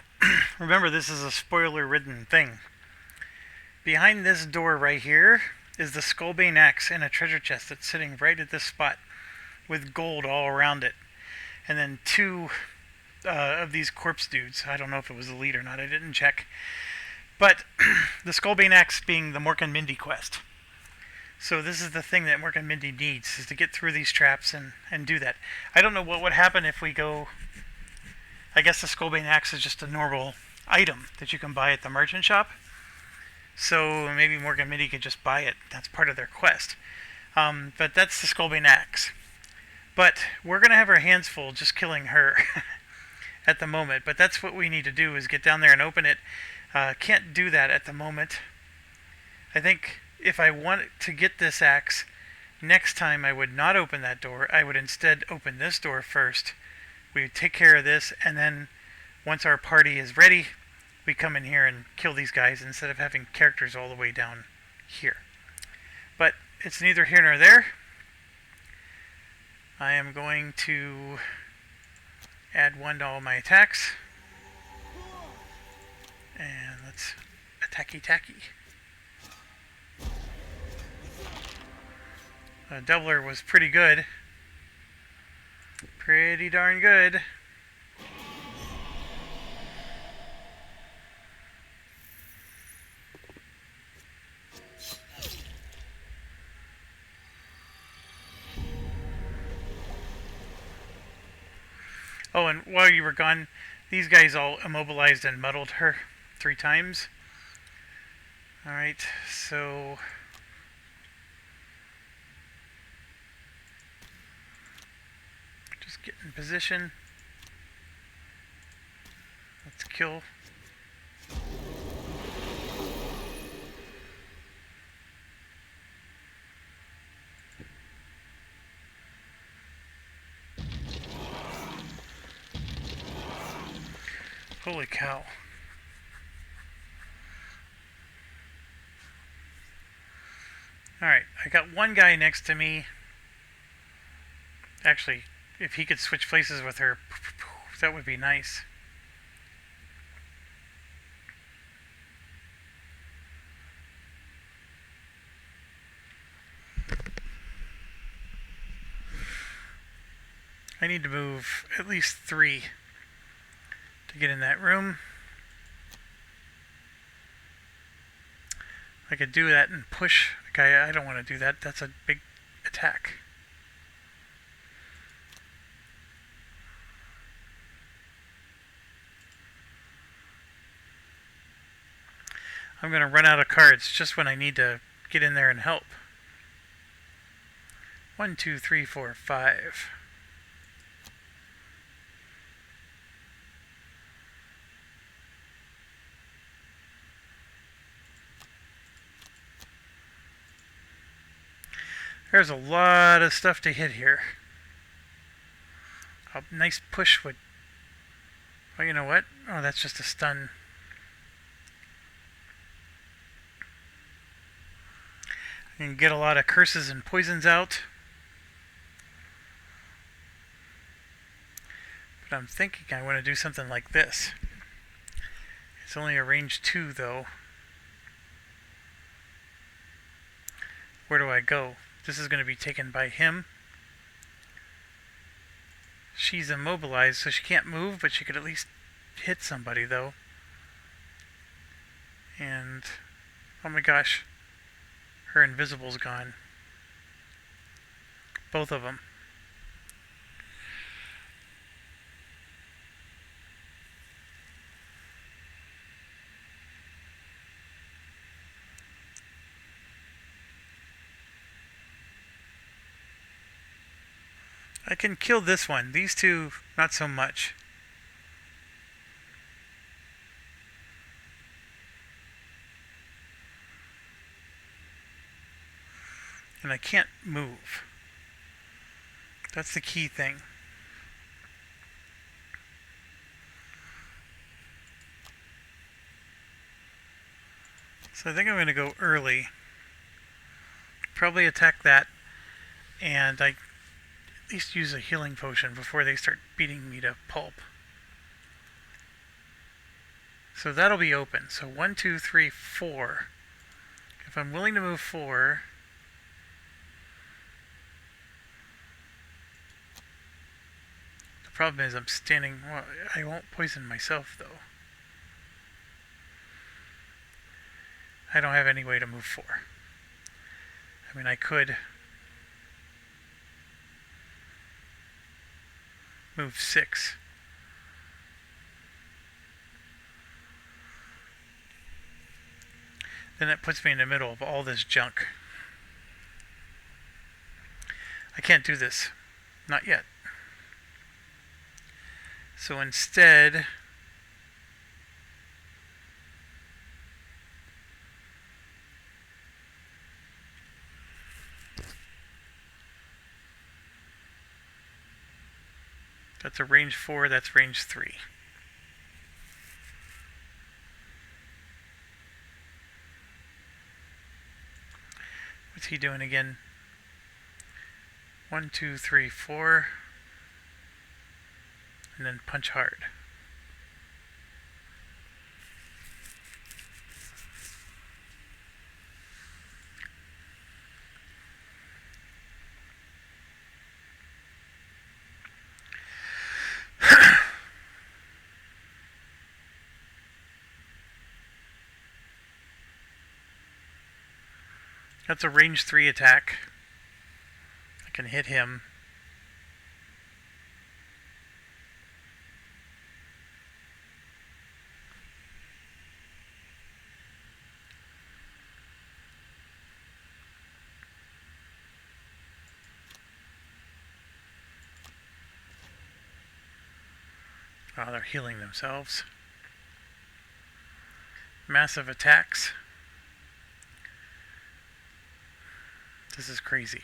Remember, this is a spoiler-ridden thing. Behind this door right here is the Skullbane axe and a treasure chest that's sitting right at this spot with gold all around it. And then 2 of these corpse dudes. I don't know if it was the lead or not. I didn't check. But the Skullbane axe being the Mork and Mindy quest. So this is the thing that Mork and Mindy needs, is to get through these traps and do that. I don't know what would happen if we go... I guess the Skullbane axe is just a normal item that you can buy at the merchant shop. So maybe Mork and Mindy could just buy it. That's part of their quest. But that's the Skullbane axe. But we're going to have our hands full just killing her at the moment. But that's what we need to do, is get down there and open it. Can't do that at the moment. I think if I want to get this axe, next time I would not open that door. I would instead open this door first. We would take care of this, and then once our party is ready, we come in here and kill these guys instead of having characters all the way down here. But it's neither here nor there. I am going to add 1 to all my attacks. And let's attacky-tacky. The doubler was pretty good. Pretty darn good. Oh, and while you were gone, these guys all immobilized and muddled her 3 times. Alright, so... just get in position. Let's kill. Holy cow. Alright, I got one guy next to me. Actually, if he could switch places with her, that would be nice. I need to move at least 3 to get in that room. I could do that and push a guy. I don't want to do that. That's a big attack. I'm going to run out of cards just when I need to get in there and help. 1, 2, 3, 4, 5. There's a lot of stuff to hit here. A nice push would... oh, you know what? Oh, that's just a stun. I can get a lot of curses and poisons out. But I'm thinking I want to do something like this. It's only a range 2 though. Where do I go? This is going to be taken by him. She's immobilized, so she can't move, but she could at least hit somebody though. And oh my gosh, her invisible's gone. Both of them. I can kill this one. These two, not so much. And I can't move. That's the key thing. So I think I'm going to go early. Probably attack that. And I at least use a healing potion before they start beating me to pulp. So that'll be open. So 1, 2, 3, 4. If I'm willing to move 4... The problem is I'm standing... Well, I won't poison myself though. I don't have any way to move 4. I mean, I could move 6. Then that puts me in the middle of all this junk. I can't do this. Not yet. So instead... That's a range 4, that's range 3. What's he doing again? 1, 2, 3, 4. And then punch hard. That's a range 3 attack. I can hit him. Oh, they're healing themselves. Massive attacks. This is crazy.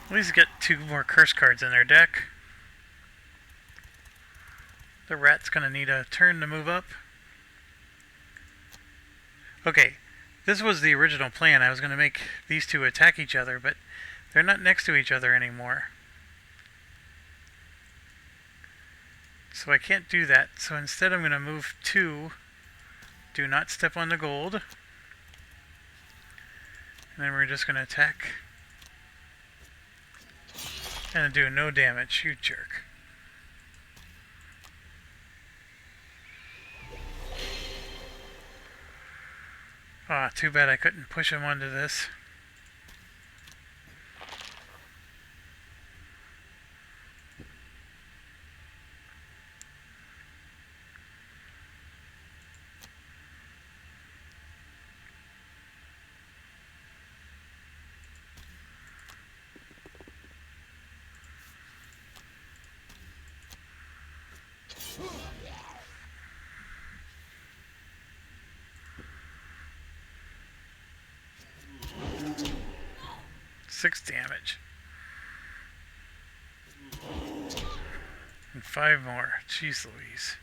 At least get 2 more curse cards in their deck. The rat's gonna need a turn to move up. Okay, this was the original plan. I was gonna make these two attack each other, but they're not next to each other anymore. So I can't do that. So instead I'm gonna move 2 Do not step on the gold. And then we're just going to attack. And do no damage, you jerk. Ah, too bad I couldn't push him onto this. Six damage. And 5 more. Jeez Louise.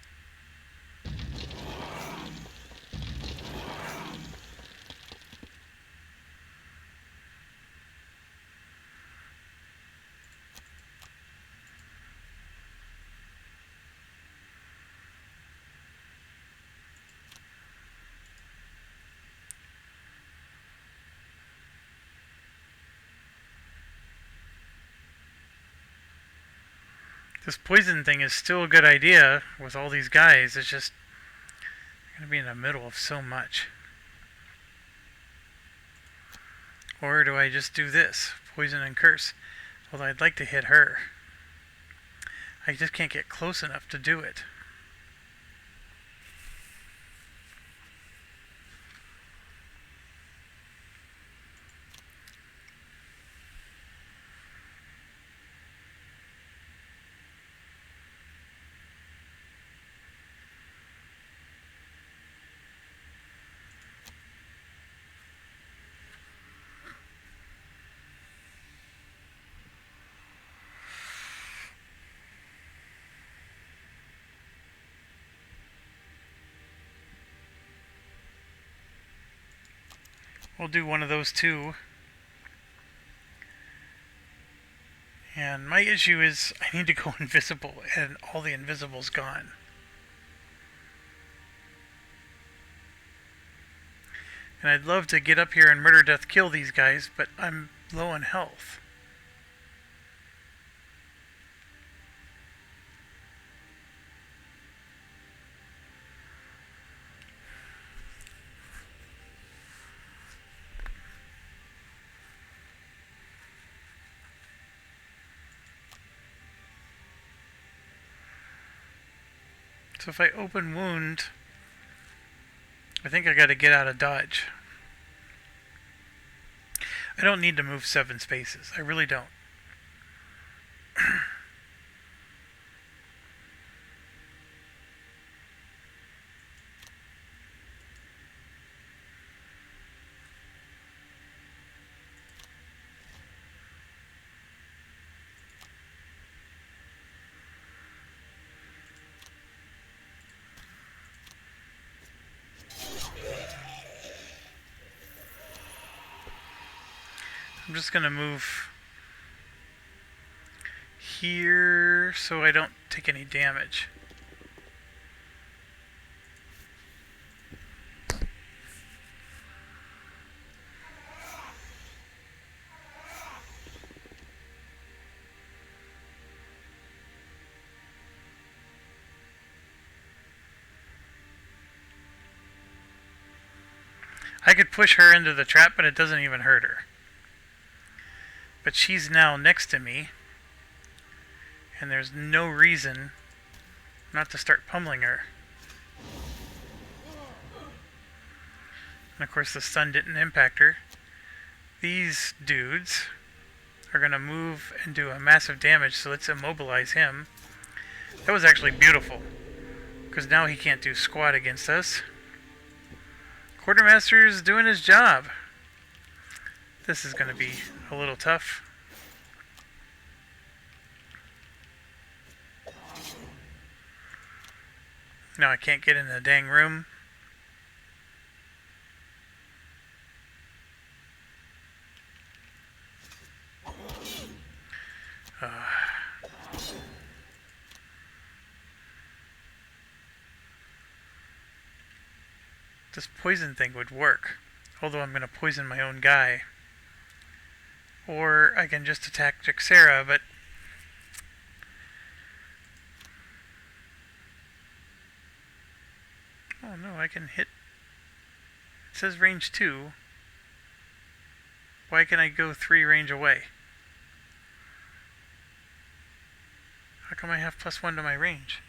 This poison thing is still a good idea with all these guys. It's just going to be in the middle of so much. Or do I just do this? Poison and curse. Well, I'd like to hit her. I just can't get close enough to do it. We'll do one of those two. And my issue is I need to go invisible, and all the invisible's gone. And I'd love to get up here and murder, death, kill these guys, but I'm low on health. So if I open wound, I think I gotta get out of dodge. I don't need to move 7 spaces. I really don't. I'm just going to move here so I don't take any damage. I could push her into the trap, but it doesn't even hurt her. But she's now next to me, and there's no reason not to start pummeling her. And of course the stun didn't impact her. These dudes are going to move and do a massive damage, so let's immobilize him. That was actually beautiful, because now he can't do squat against us. Quartermaster's doing his job. This is going to be a little tough. Now I can't get in the dang room. this poison thing would work. Although I'm going to poison my own guy. Or I can just attack Jekserah, but... Oh no, I can hit... It says range 2. Why can I go 3 range away? How come I have +1 to my range?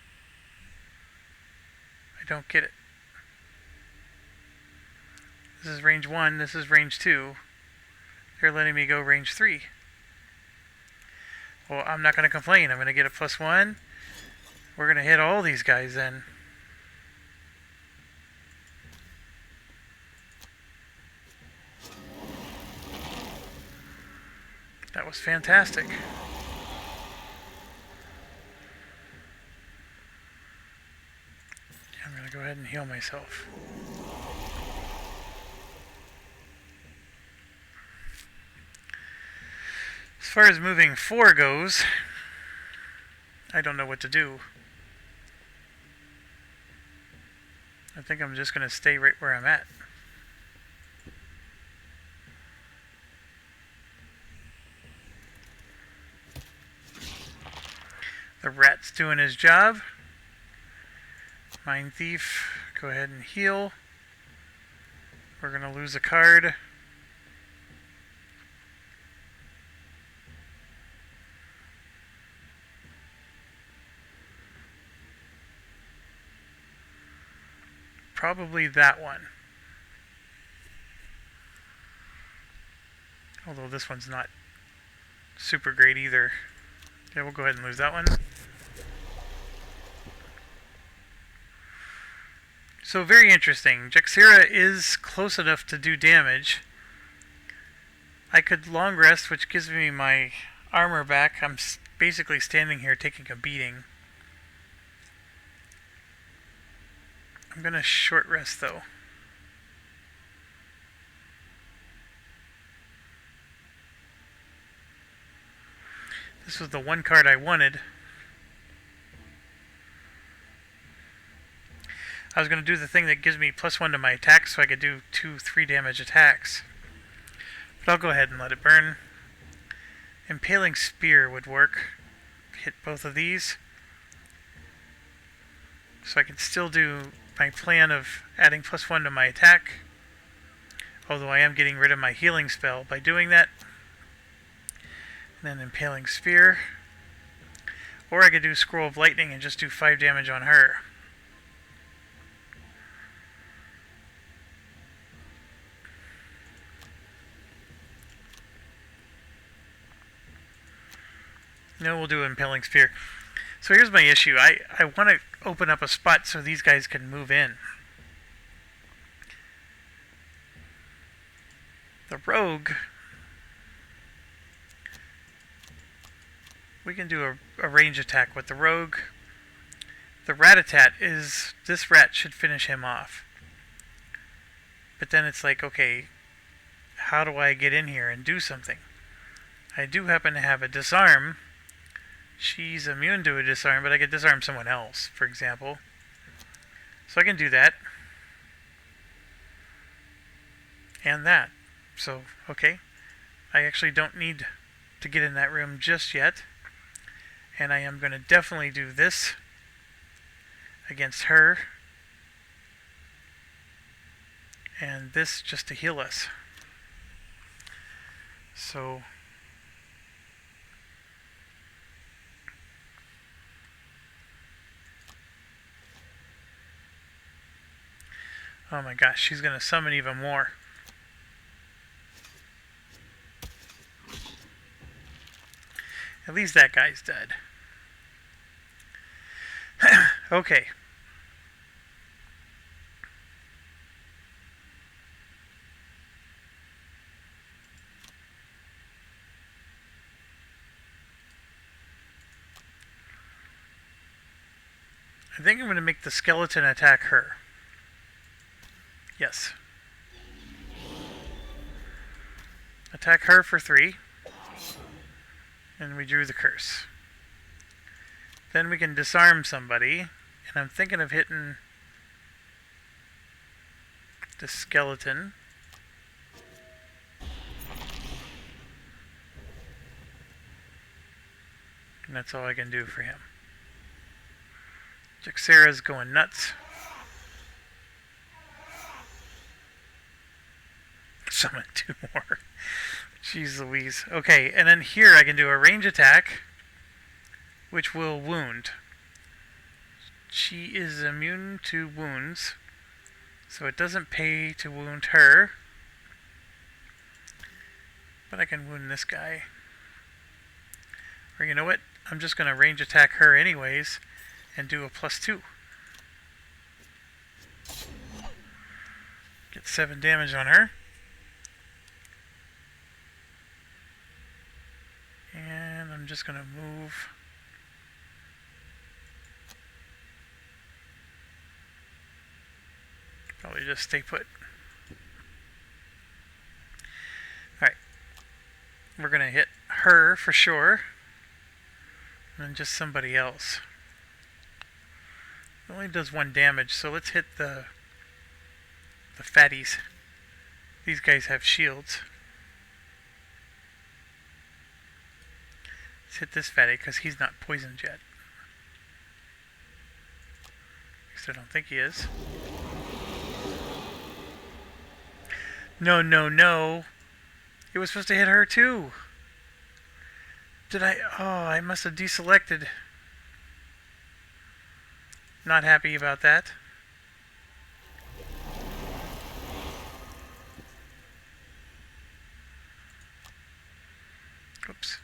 I don't get it. This is range 1, this is range 2. They're letting me go range 3. Well, I'm not going to complain. I'm going to get a +1. We're going to hit all these guys then. That was fantastic. I'm going to go ahead and heal myself. As far as moving 4 goes, I don't know what to do. I think I'm just going to stay right where I'm at. The rat's doing his job. Mind Thief, go ahead and heal. We're going to lose a card. Probably that one. Although this one's not super great either. Yeah, we'll go ahead and lose that one. So very interesting. Jekserah is close enough to do damage. I could long rest, which gives me my armor back. I'm basically standing here taking a beating. I'm going to short rest though. This was the one card I wanted. I was going to do the thing that gives me +1 to my attacks so I could do 2 3 damage attacks. But I'll go ahead and let it burn. Impaling Spear would work. Hit both of these. So I can still do my plan of adding +1 to my attack. Although I am getting rid of my healing spell by doing that. And then Impaling Spear. Or I could do Scroll of Lightning and just do 5 damage on her. No, we'll do Impaling Spear. So here's my issue. I want to open up a spot so these guys can move in. The rogue, we can do a range attack with the rogue. The rat-a-tat is, this rat should finish him off. But then it's like, okay, how do I get in here and do something? I do happen to have a disarm. She's immune to a disarm, but I could disarm someone else, for example. So I can do that. And that. So, okay. I actually don't need to get in that room just yet. And I am going to definitely do this against her. And this just to heal us. So... oh my gosh, she's going to summon even more. At least that guy's dead. Okay. I think I'm going to make the skeleton attack her. Yes. Attack her for 3. And we drew the curse. Then we can disarm somebody. And I'm thinking of hitting... the skeleton. And that's all I can do for him. Jekserah's going nuts. Summon 2 more. Jeez Louise. Okay, and then here I can do a range attack, which will wound. She is immune to wounds, so it doesn't pay to wound her. But I can wound this guy. Or you know what? I'm just going to range attack her anyways and do a +2. Get 7 damage on her. And I'm just going to move. Probably just stay put. Alright. We're going to hit her for sure. And then just somebody else. It only does 1 damage, so let's hit the fatties. These guys have shields. Let's hit this fatty because he's not poisoned yet. At least I don't think he is. No, no, no. It was supposed to hit her too. Did I? Oh, I must have deselected. Not happy about that. Oops.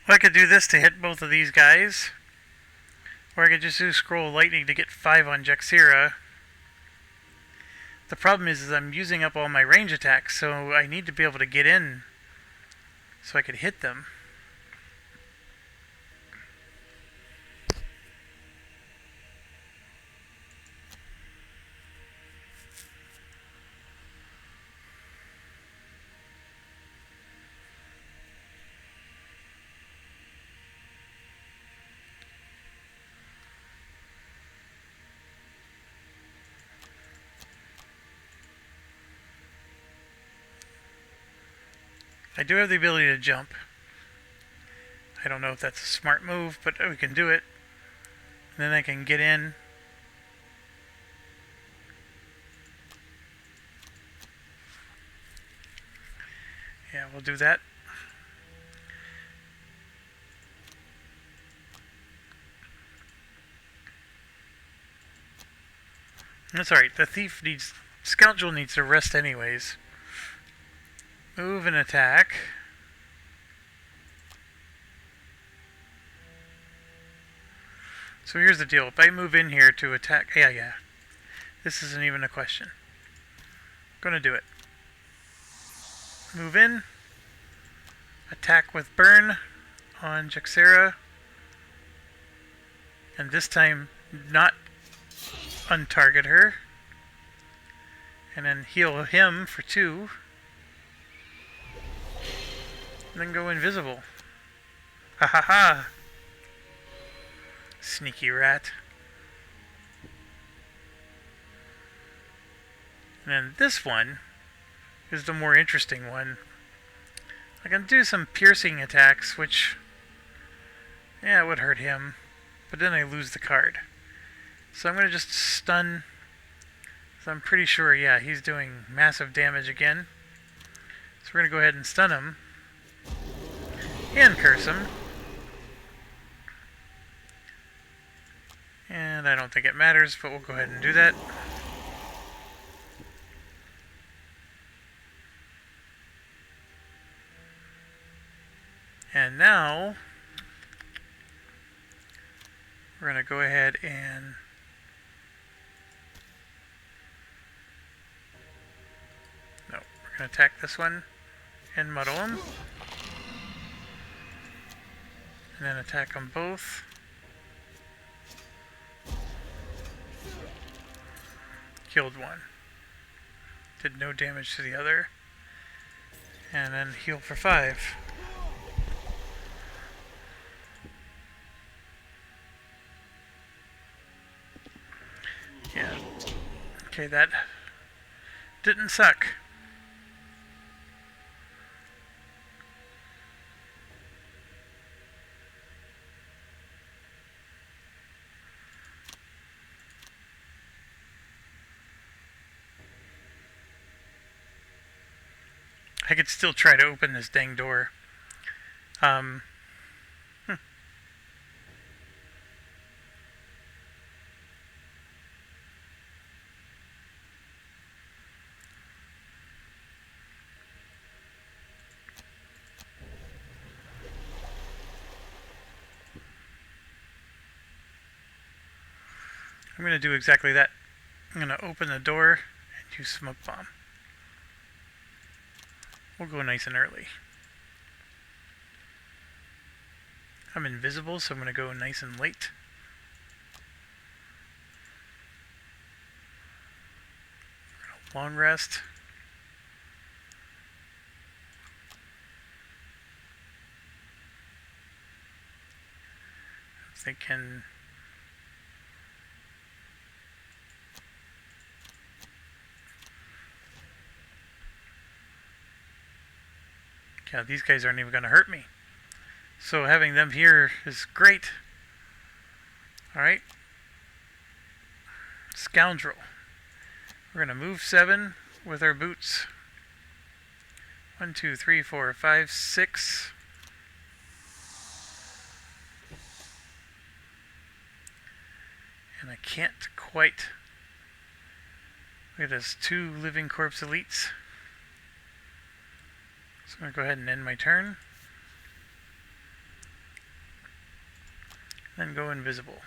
Well, I could do this to hit both of these guys. Or I could just do Scroll of Lightning to get 5 on Jekserah. The problem is I'm using up all my range attacks, so I need to be able to get in so I could hit them. I do have the ability to jump. I don't know if that's a smart move, but we can do it. And then I can get in. Yeah, we'll do that. That's alright. The thief needs... Scoundrel needs to rest anyways. Move and attack. So here's the deal. If I move in here to attack... Yeah. This isn't even a question. I'm gonna do it. Move in. Attack with burn on Jekserah. And this time, not untarget her. And then heal him for 2. And then go invisible. Ha ha ha! Sneaky rat. And then this one is the more interesting one. I can do some piercing attacks, which, yeah, it would hurt him. But then I lose the card. So I'm going to just stun. So I'm pretty sure, yeah, he's doing massive damage again. So we're going to go ahead and stun him. And curse him. And I don't think it matters, but we'll go ahead and do that. And now we're going to go ahead and no, we're going to attack this one and muddle him. And then attack them both. Killed one. Did no damage to the other. And then heal for 5. Yeah. Okay, that didn't suck. I could still try to open this dang door. Hmm. I'm going to do exactly that. I'm going to open the door and use smoke bomb. We'll go nice and early. I'm invisible, so I'm going to go nice and late. Long rest. If they can... Yeah, these guys aren't even going to hurt me. So having them here is great. Alright. Scoundrel. We're going to move 7 with our boots. 1, 2, 3, 4, 5, 6. And I can't quite... Look at this, 2 living corpse elites. So I'm going to go ahead and end my turn. Then go invisible.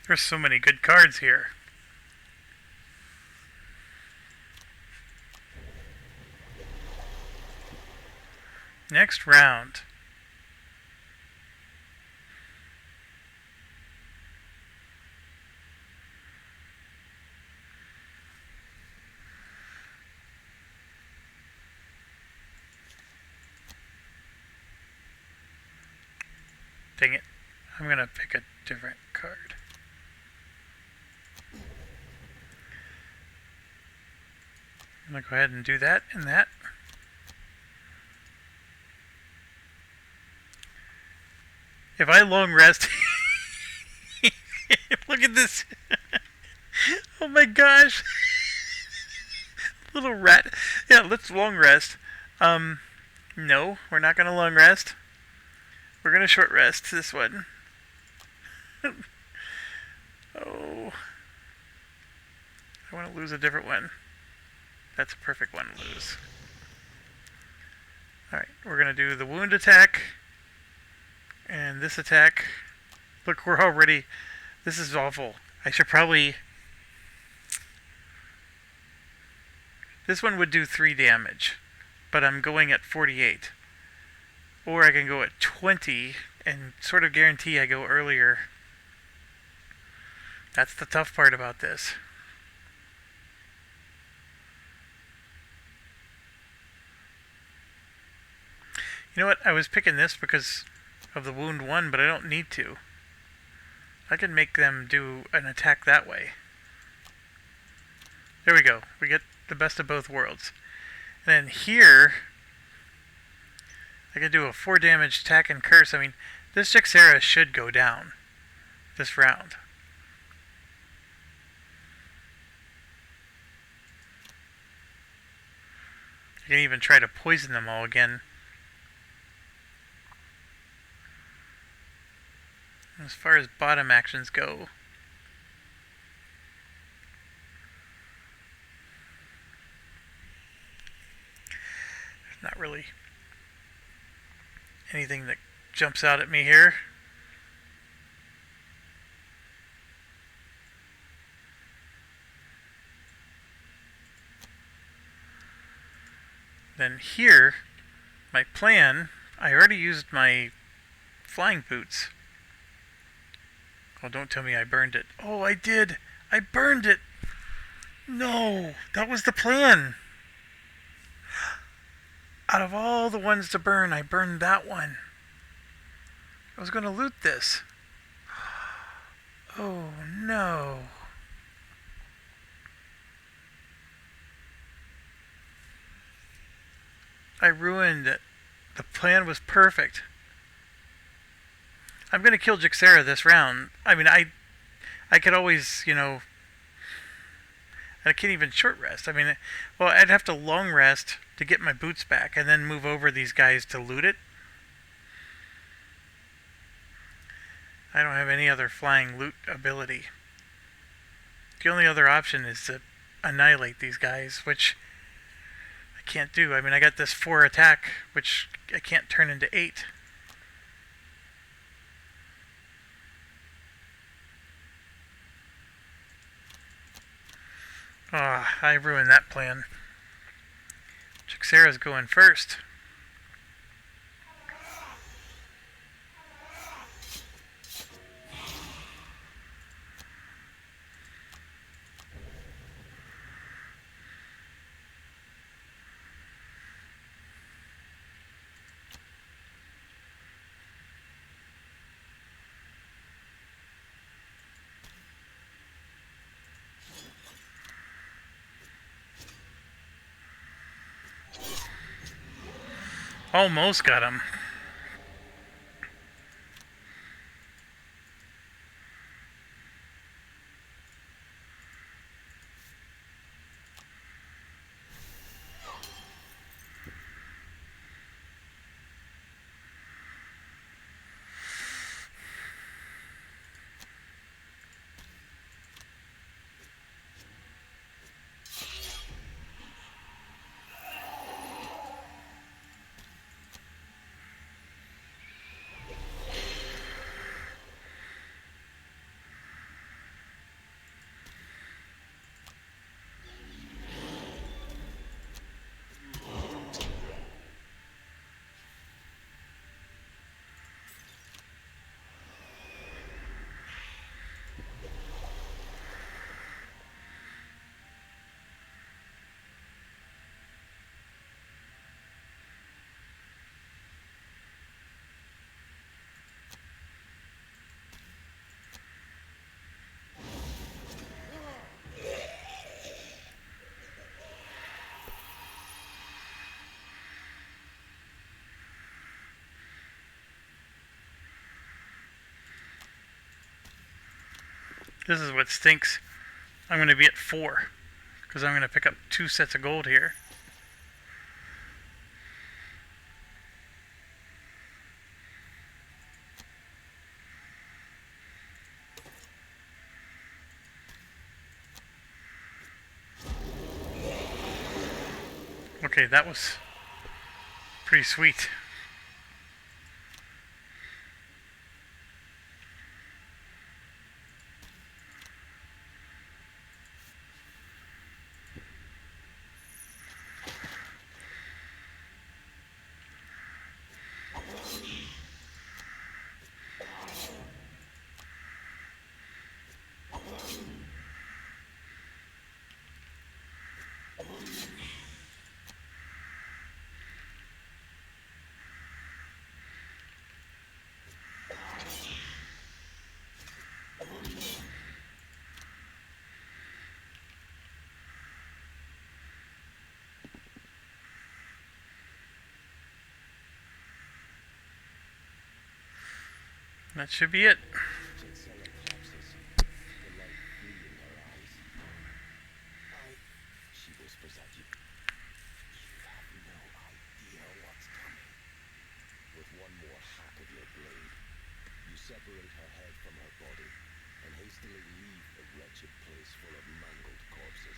There's so many good cards here. Next round. Dang it. I'm gonna pick a different card. I'm gonna go ahead and do that and that. If I long rest... Look at this. Oh my gosh. Little rat. Yeah, let's long rest. No, we're not gonna long rest. We're gonna short rest this one. Oh. I want to lose a different one. That's a perfect one to lose. Alright, we're gonna do the wound attack. And this attack. Look, we're already... This is awful. I should probably... This one would do 3 damage. But I'm going at 48. Or I can go at 20 and sort of guarantee I go earlier. That's the tough part about this. You know what? I was picking this because of the wound 1, but I don't need to. I can make them do an attack that way. There we go. We get the best of both worlds. And then here, I can do a 4 damage attack and curse. I mean, this Jekserah should go down this round. I can even try to poison them all again. As far as bottom actions go, there's not really anything that jumps out at me here. Then here, my plan, I already used my flying boots. Oh, don't tell me I burned it. Oh, I did. I burned it. No, that was the plan. Out of all the ones to burn, I burned that one. I was going to loot this. Oh, no. I ruined it. The plan was perfect. I'm going to kill Jekserah this round. I mean, I could always, you know... I can't even short rest. I mean, well, I'd have to long rest to get my boots back and then move over these guys to loot it. I don't have any other flying loot ability. The only other option is to annihilate these guys, which I can't do. I mean, I got this 4 attack, which I can't turn into 8. Ah, I ruined that plan. Jekserah's going first. Almost got him. This is what stinks. I'm going to be at 4 because I'm going to pick up 2 sets of gold here. Okay, that was pretty sweet. That should be it. Jekserah collapses, the light fleeing her eyes. She whispers at you. You have no idea what's coming. With one more hack of your blade, you separate her head from her body and hastily leave the wretched place full of mangled corpses.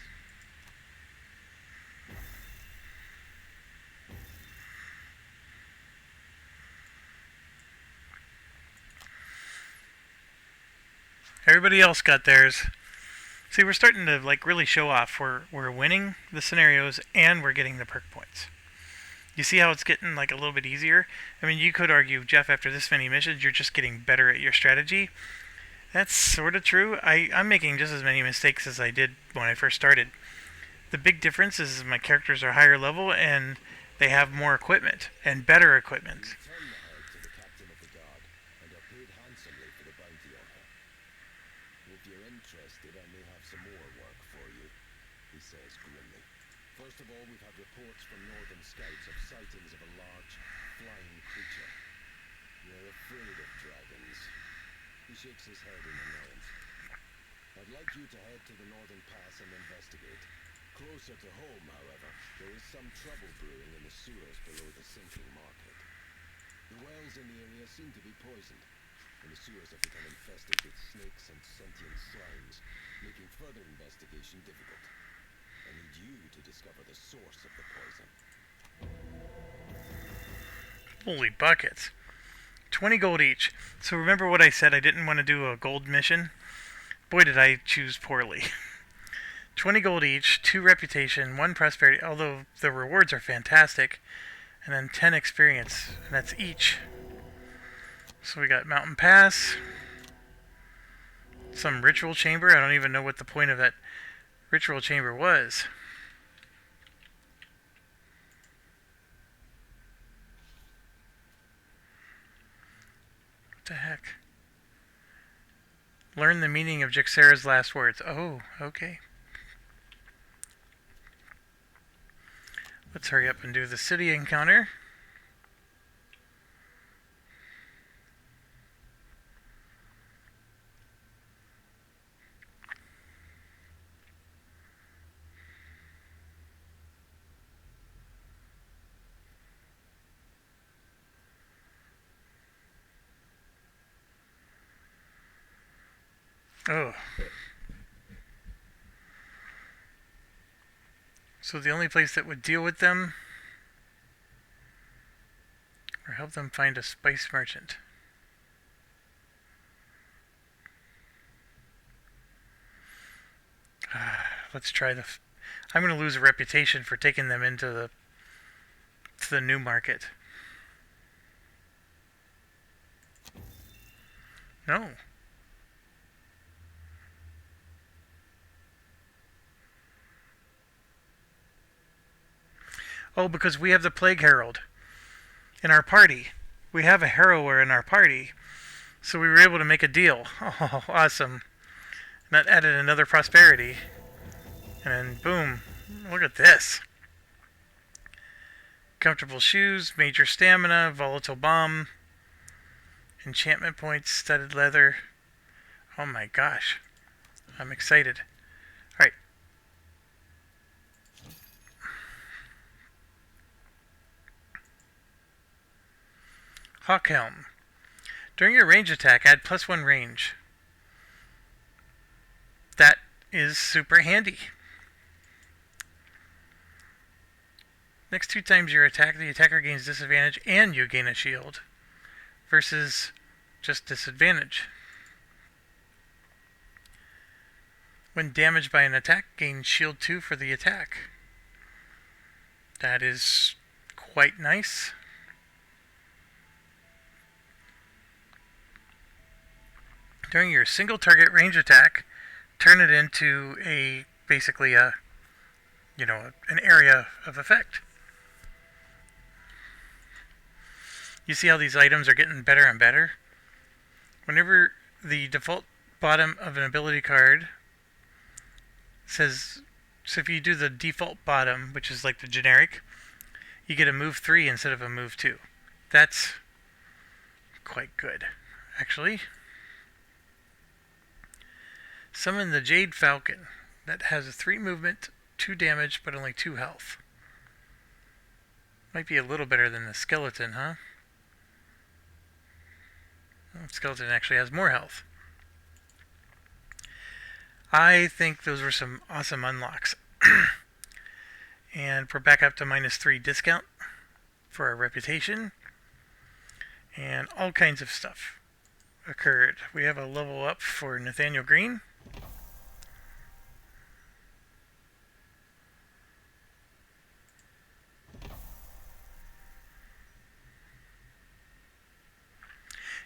Everybody else got theirs. See, we're starting to like really show off. We're winning the scenarios and we're getting the perk points. You see how it's getting like a little bit easier? I mean, you could argue, Jeff, after this many missions, you're just getting better at your strategy. That's sort of true. I'm making just as many mistakes as I did when I first started. The big difference is my characters are higher level and they have more equipment and better equipment. You return the head to the captain of the guard and are paid handsomely for the bounty on her. If you're interested, I may have some more work for you, he says grimly. First of all, we've had reports from northern scouts of sightings of a large, flying creature. They're afraid of dragons. He shakes his head in annoyance. I'd like you to head to the northern pass and investigate. Closer to home, however, there is some trouble brewing in the sewers below the sinking market. The wells in the area seem to be poisoned, and the sewers have become infested with snakes and sentient slimes, making further investigation difficult. I need you to discover the source of the poison. Holy buckets. 20 gold each. So remember what I said, I didn't want to do a gold mission? Boy, did I choose poorly. 20 gold each, 2 reputation, 1 prosperity, although the rewards are fantastic, and then 10 experience, and that's each. So we got Mountain Pass, some ritual chamber. I don't even know what the point of that ritual chamber was. What the heck? Learn the meaning of Jekserah's last words. Oh, okay. Let's hurry up and do the city encounter. Oh. So the only place that would deal with them or help them find a spice merchant. Let's try the... I'm going to lose a reputation for taking them into the new market. No. Oh, because we have the Plague Herald in our party. We have a Harrower in our party. So we were able to make a deal. Oh, awesome. And that added another prosperity. And then, boom. Look at this. Comfortable shoes, major stamina, volatile bomb, enchantment points, studded leather. Oh my gosh. I'm excited. Alright. Hawkhelm. During your range attack, add +1 range. That is super handy. Next 2 times you attack, the attacker gains disadvantage and you gain a shield. Versus just disadvantage. When damaged by an attack, gain shield 2 for the attack. That is quite nice. During your single target range attack, turn it into basically an area of effect. You see how these items are getting better and better? Whenever the default bottom of an ability card says, so if you do the default bottom, which is like the generic, you get a move 3 instead of a move 2. That's quite good, actually. Summon the Jade Falcon. That has a 3 movement, 2 damage, but only 2 health. Might be a little better than the skeleton, huh? Skeleton actually has more health. I think those were some awesome unlocks. And we're back up to -3 discount for our reputation. And all kinds of stuff occurred. We have a level up for Nathaniel Green.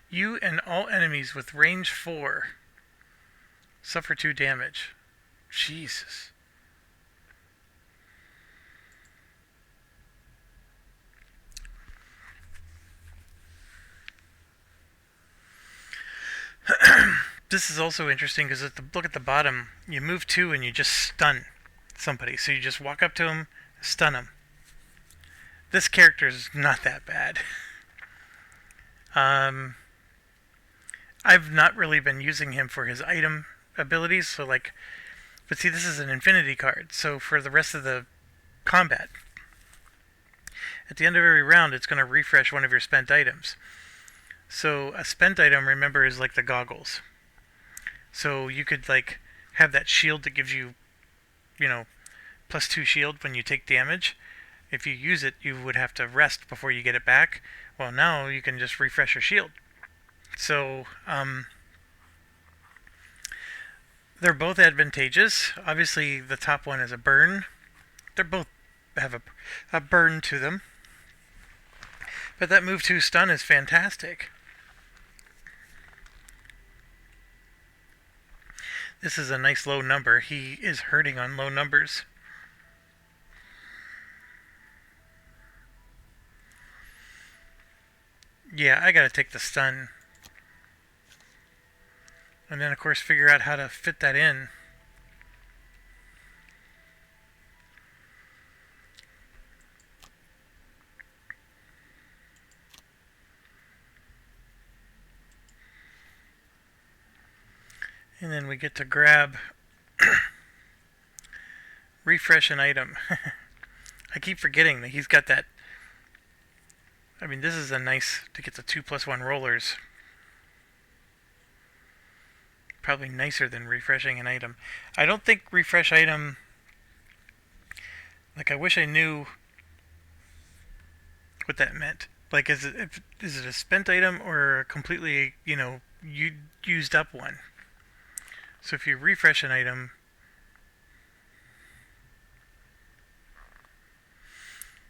You and all enemies with range 4 suffer 2 damage. Jesus. This is also interesting because look at the bottom. You move 2 and you just stun somebody. So you just walk up to them, stun them. This character is not that bad. I've not really been using him for his item abilities, so but see, this is an infinity card, so for the rest of the combat, at the end of every round, it's going to refresh one of your spent items. So a spent item, remember, is like the goggles. So you could have that shield that gives you, +2 shield when you take damage. If you use it, you would have to rest before you get it back. Well, now you can just refresh your shield. So, they're both advantageous. Obviously, the top one is a burn. They both have a burn to them. But that move 2 stun is fantastic. This is a nice low number. He is hurting on low numbers. Yeah, I gotta take the stun. And then, of course, figure out how to fit that in. And then we get to grab refresh an item. I keep forgetting that he's got that. I mean, this is a nice to get the 2+1 rollers. Probably nicer than refreshing an item. I don't think refresh item. I wish I knew what that meant. Is it a spent item or a completely, you used up one? So if you refresh an item,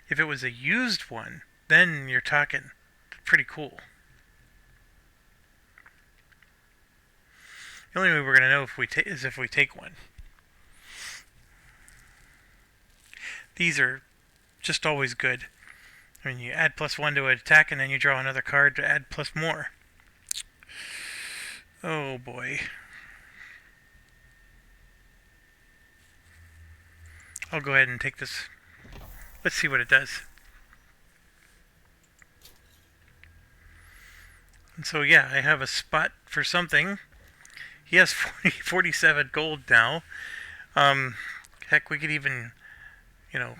if it was a used one, then you're talking pretty cool. The only way we're going to know is if we take one. These are just always good. I mean, you add +1 to an attack, and then you draw another card to add plus more. Oh boy. I'll go ahead and take this. Let's see what it does. And so yeah, I have a spot for something. He has 47 gold now. Heck, we could even, you know,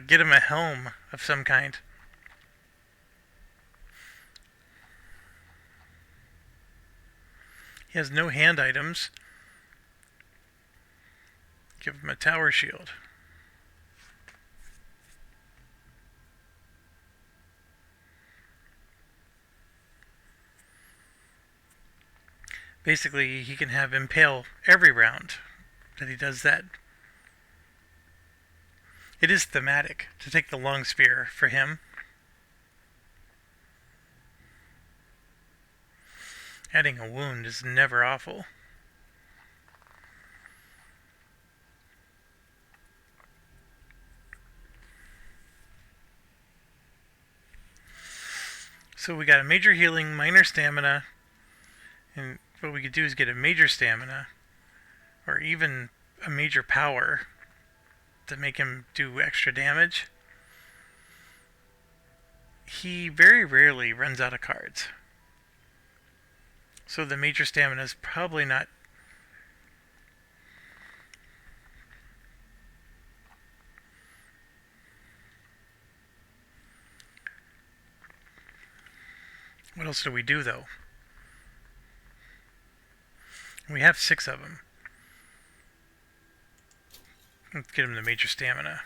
get him a helm of some kind. He has no hand items. Give him a tower shield. Basically, he can have impale every round that he does that. It is thematic to take the long spear for him. Adding a wound is never awful. So we got a major healing, minor stamina, and what we could do is get a major stamina, or even a major power to make him do extra damage. He very rarely runs out of cards. So the major stamina is probably not... What else do we do, though? We have 6 of them. Let's get him the major stamina.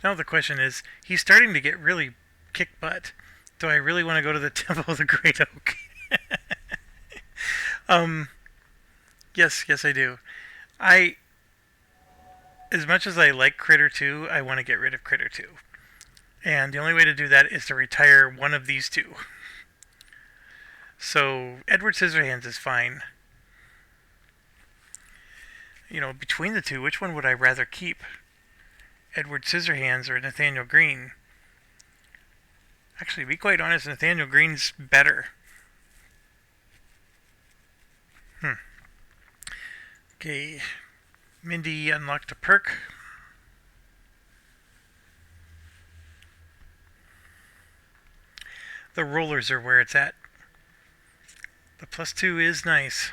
Now the question is, he's starting to get really kick butt. Do I really want to go to the Temple of the Great Oak? Yes, I do. As much as I like Critter 2, I want to get rid of Critter 2. And the only way to do that is to retire one of these two. So, Edward Scissorhands is fine. Between the two, which one would I rather keep? Edward Scissorhands or Nathaniel Green? Actually, to be quite honest, Nathaniel Green's better. Okay. Mindy unlocked a perk. The rollers are where it's at. The +2 is nice.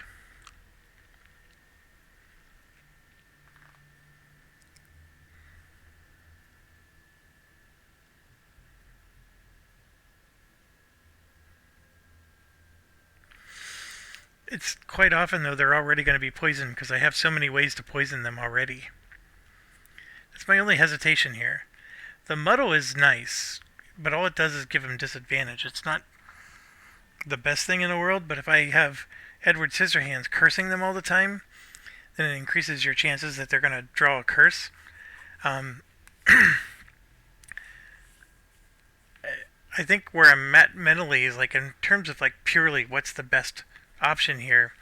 It's quite often, though, they're already going to be poisoned because I have so many ways to poison them already. That's my only hesitation here. The muddle is nice, but all it does is give them disadvantage. It's not the best thing in the world, but if I have Edward Scissorhands cursing them all the time, then it increases your chances that they're going to draw a curse. I think where I'm at mentally is like in terms of like purely what's the best option here,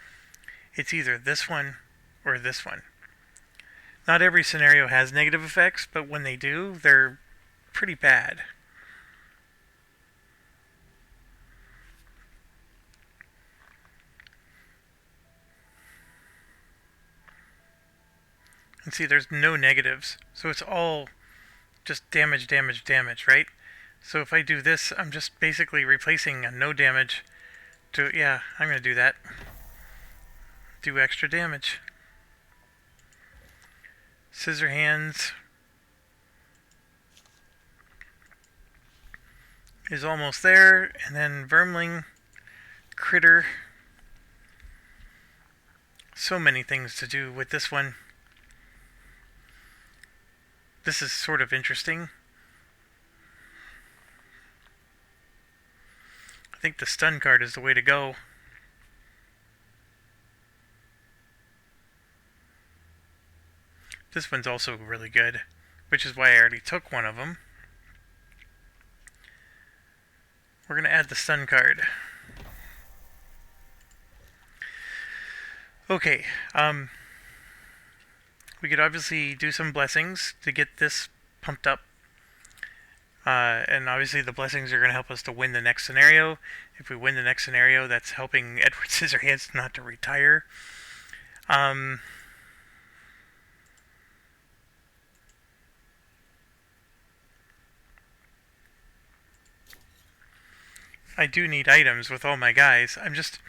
it's either this one or this one. Not every scenario has negative effects, but when they do, they're pretty bad. And see, there's no negatives, so it's all just damage, right? So if I do this, I'm just basically replacing a no damage to, yeah, I'm going to do that. Do extra damage. Scissorhands is almost there, and then Vermling, Critter. So many things to do with this one. This is sort of interesting. I think the stun card is the way to go. This one's also really good, which is why I already took one of them. We're going to add the stun card. Okay, we could obviously do some blessings to get this pumped up. And obviously the blessings are going to help us to win the next scenario. If we win the next scenario, that's helping Edward Scissorhands not to retire. I do need items with all my guys. I'm just...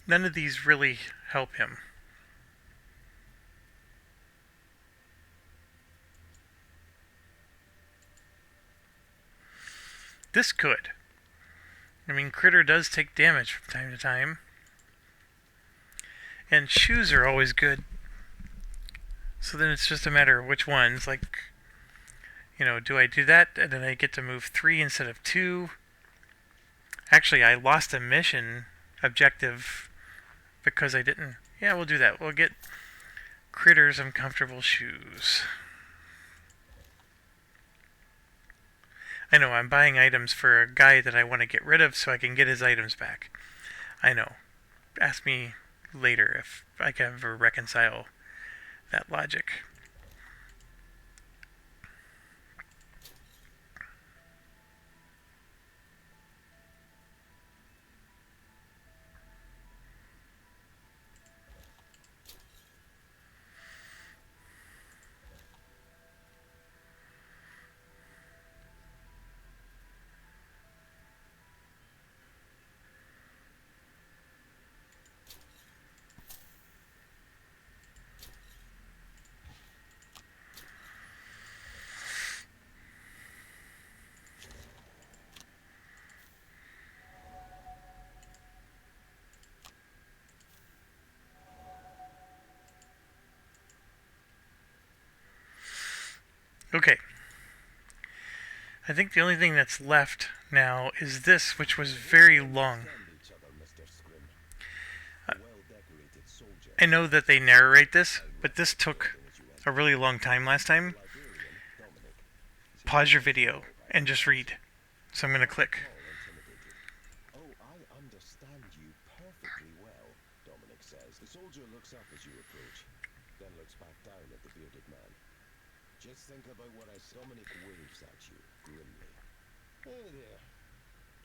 None of these really help him. This could. I mean, Critter does take damage from time to time. And shoes are always good. So then it's just a matter of which ones. Like, do I do that and then I get to move 3 instead of 2? Actually, I lost a mission objective because I didn't... Yeah, we'll do that. We'll get Critter some comfortable shoes. I know, I'm buying items for a guy that I want to get rid of so I can get his items back. I know. Ask me later if I can ever reconcile that logic. Okay. I think the only thing that's left now is this, which was very long. I know that they narrate this, but this took a really long time last time. Pause your video and just read. So I'm going to click. Oh, I understand you perfectly well, Dominic says. The soldier looks up as you approach, then looks back down at the bearded man. Just think about what I saw. Dominic waves at you grimly. Hey there.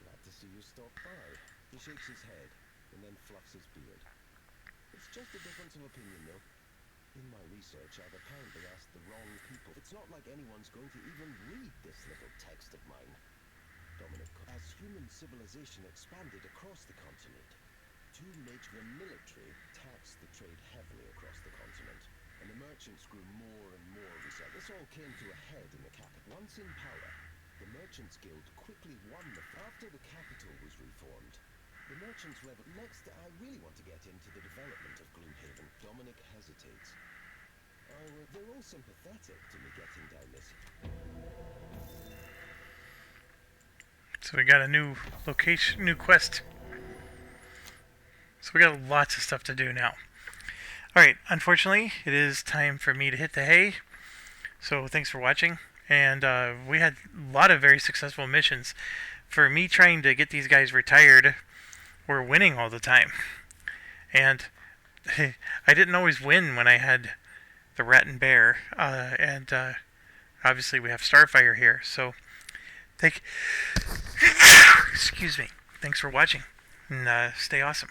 Glad to see you stop by. He shakes his head and then fluffs his beard. It's just a difference of opinion, though. In my research, I've apparently asked the wrong people. It's not like anyone's going to even read this little text of mine. Dominic, as human civilization expanded across the continent, two major military taxed the trade heavily across the continent, and the merchants grew more and more resentful. This all came to a head in the capital. Once in power, the Merchants Guild quickly won after the capital was reformed. The merchants next, I really want to get into the development of Gloomhaven. Dominic hesitates. They're all sympathetic to me getting down this. So we got a new location, new quest. So we got lots of stuff to do now. Alright, unfortunately, it is time for me to hit the hay. So thanks for watching. And we had a lot of very successful missions. For me trying to get these guys retired, we're winning all the time. And I didn't always win when I had the Rat and Bear. And obviously we have Starfire here. So excuse me. Thanks for watching. And stay awesome.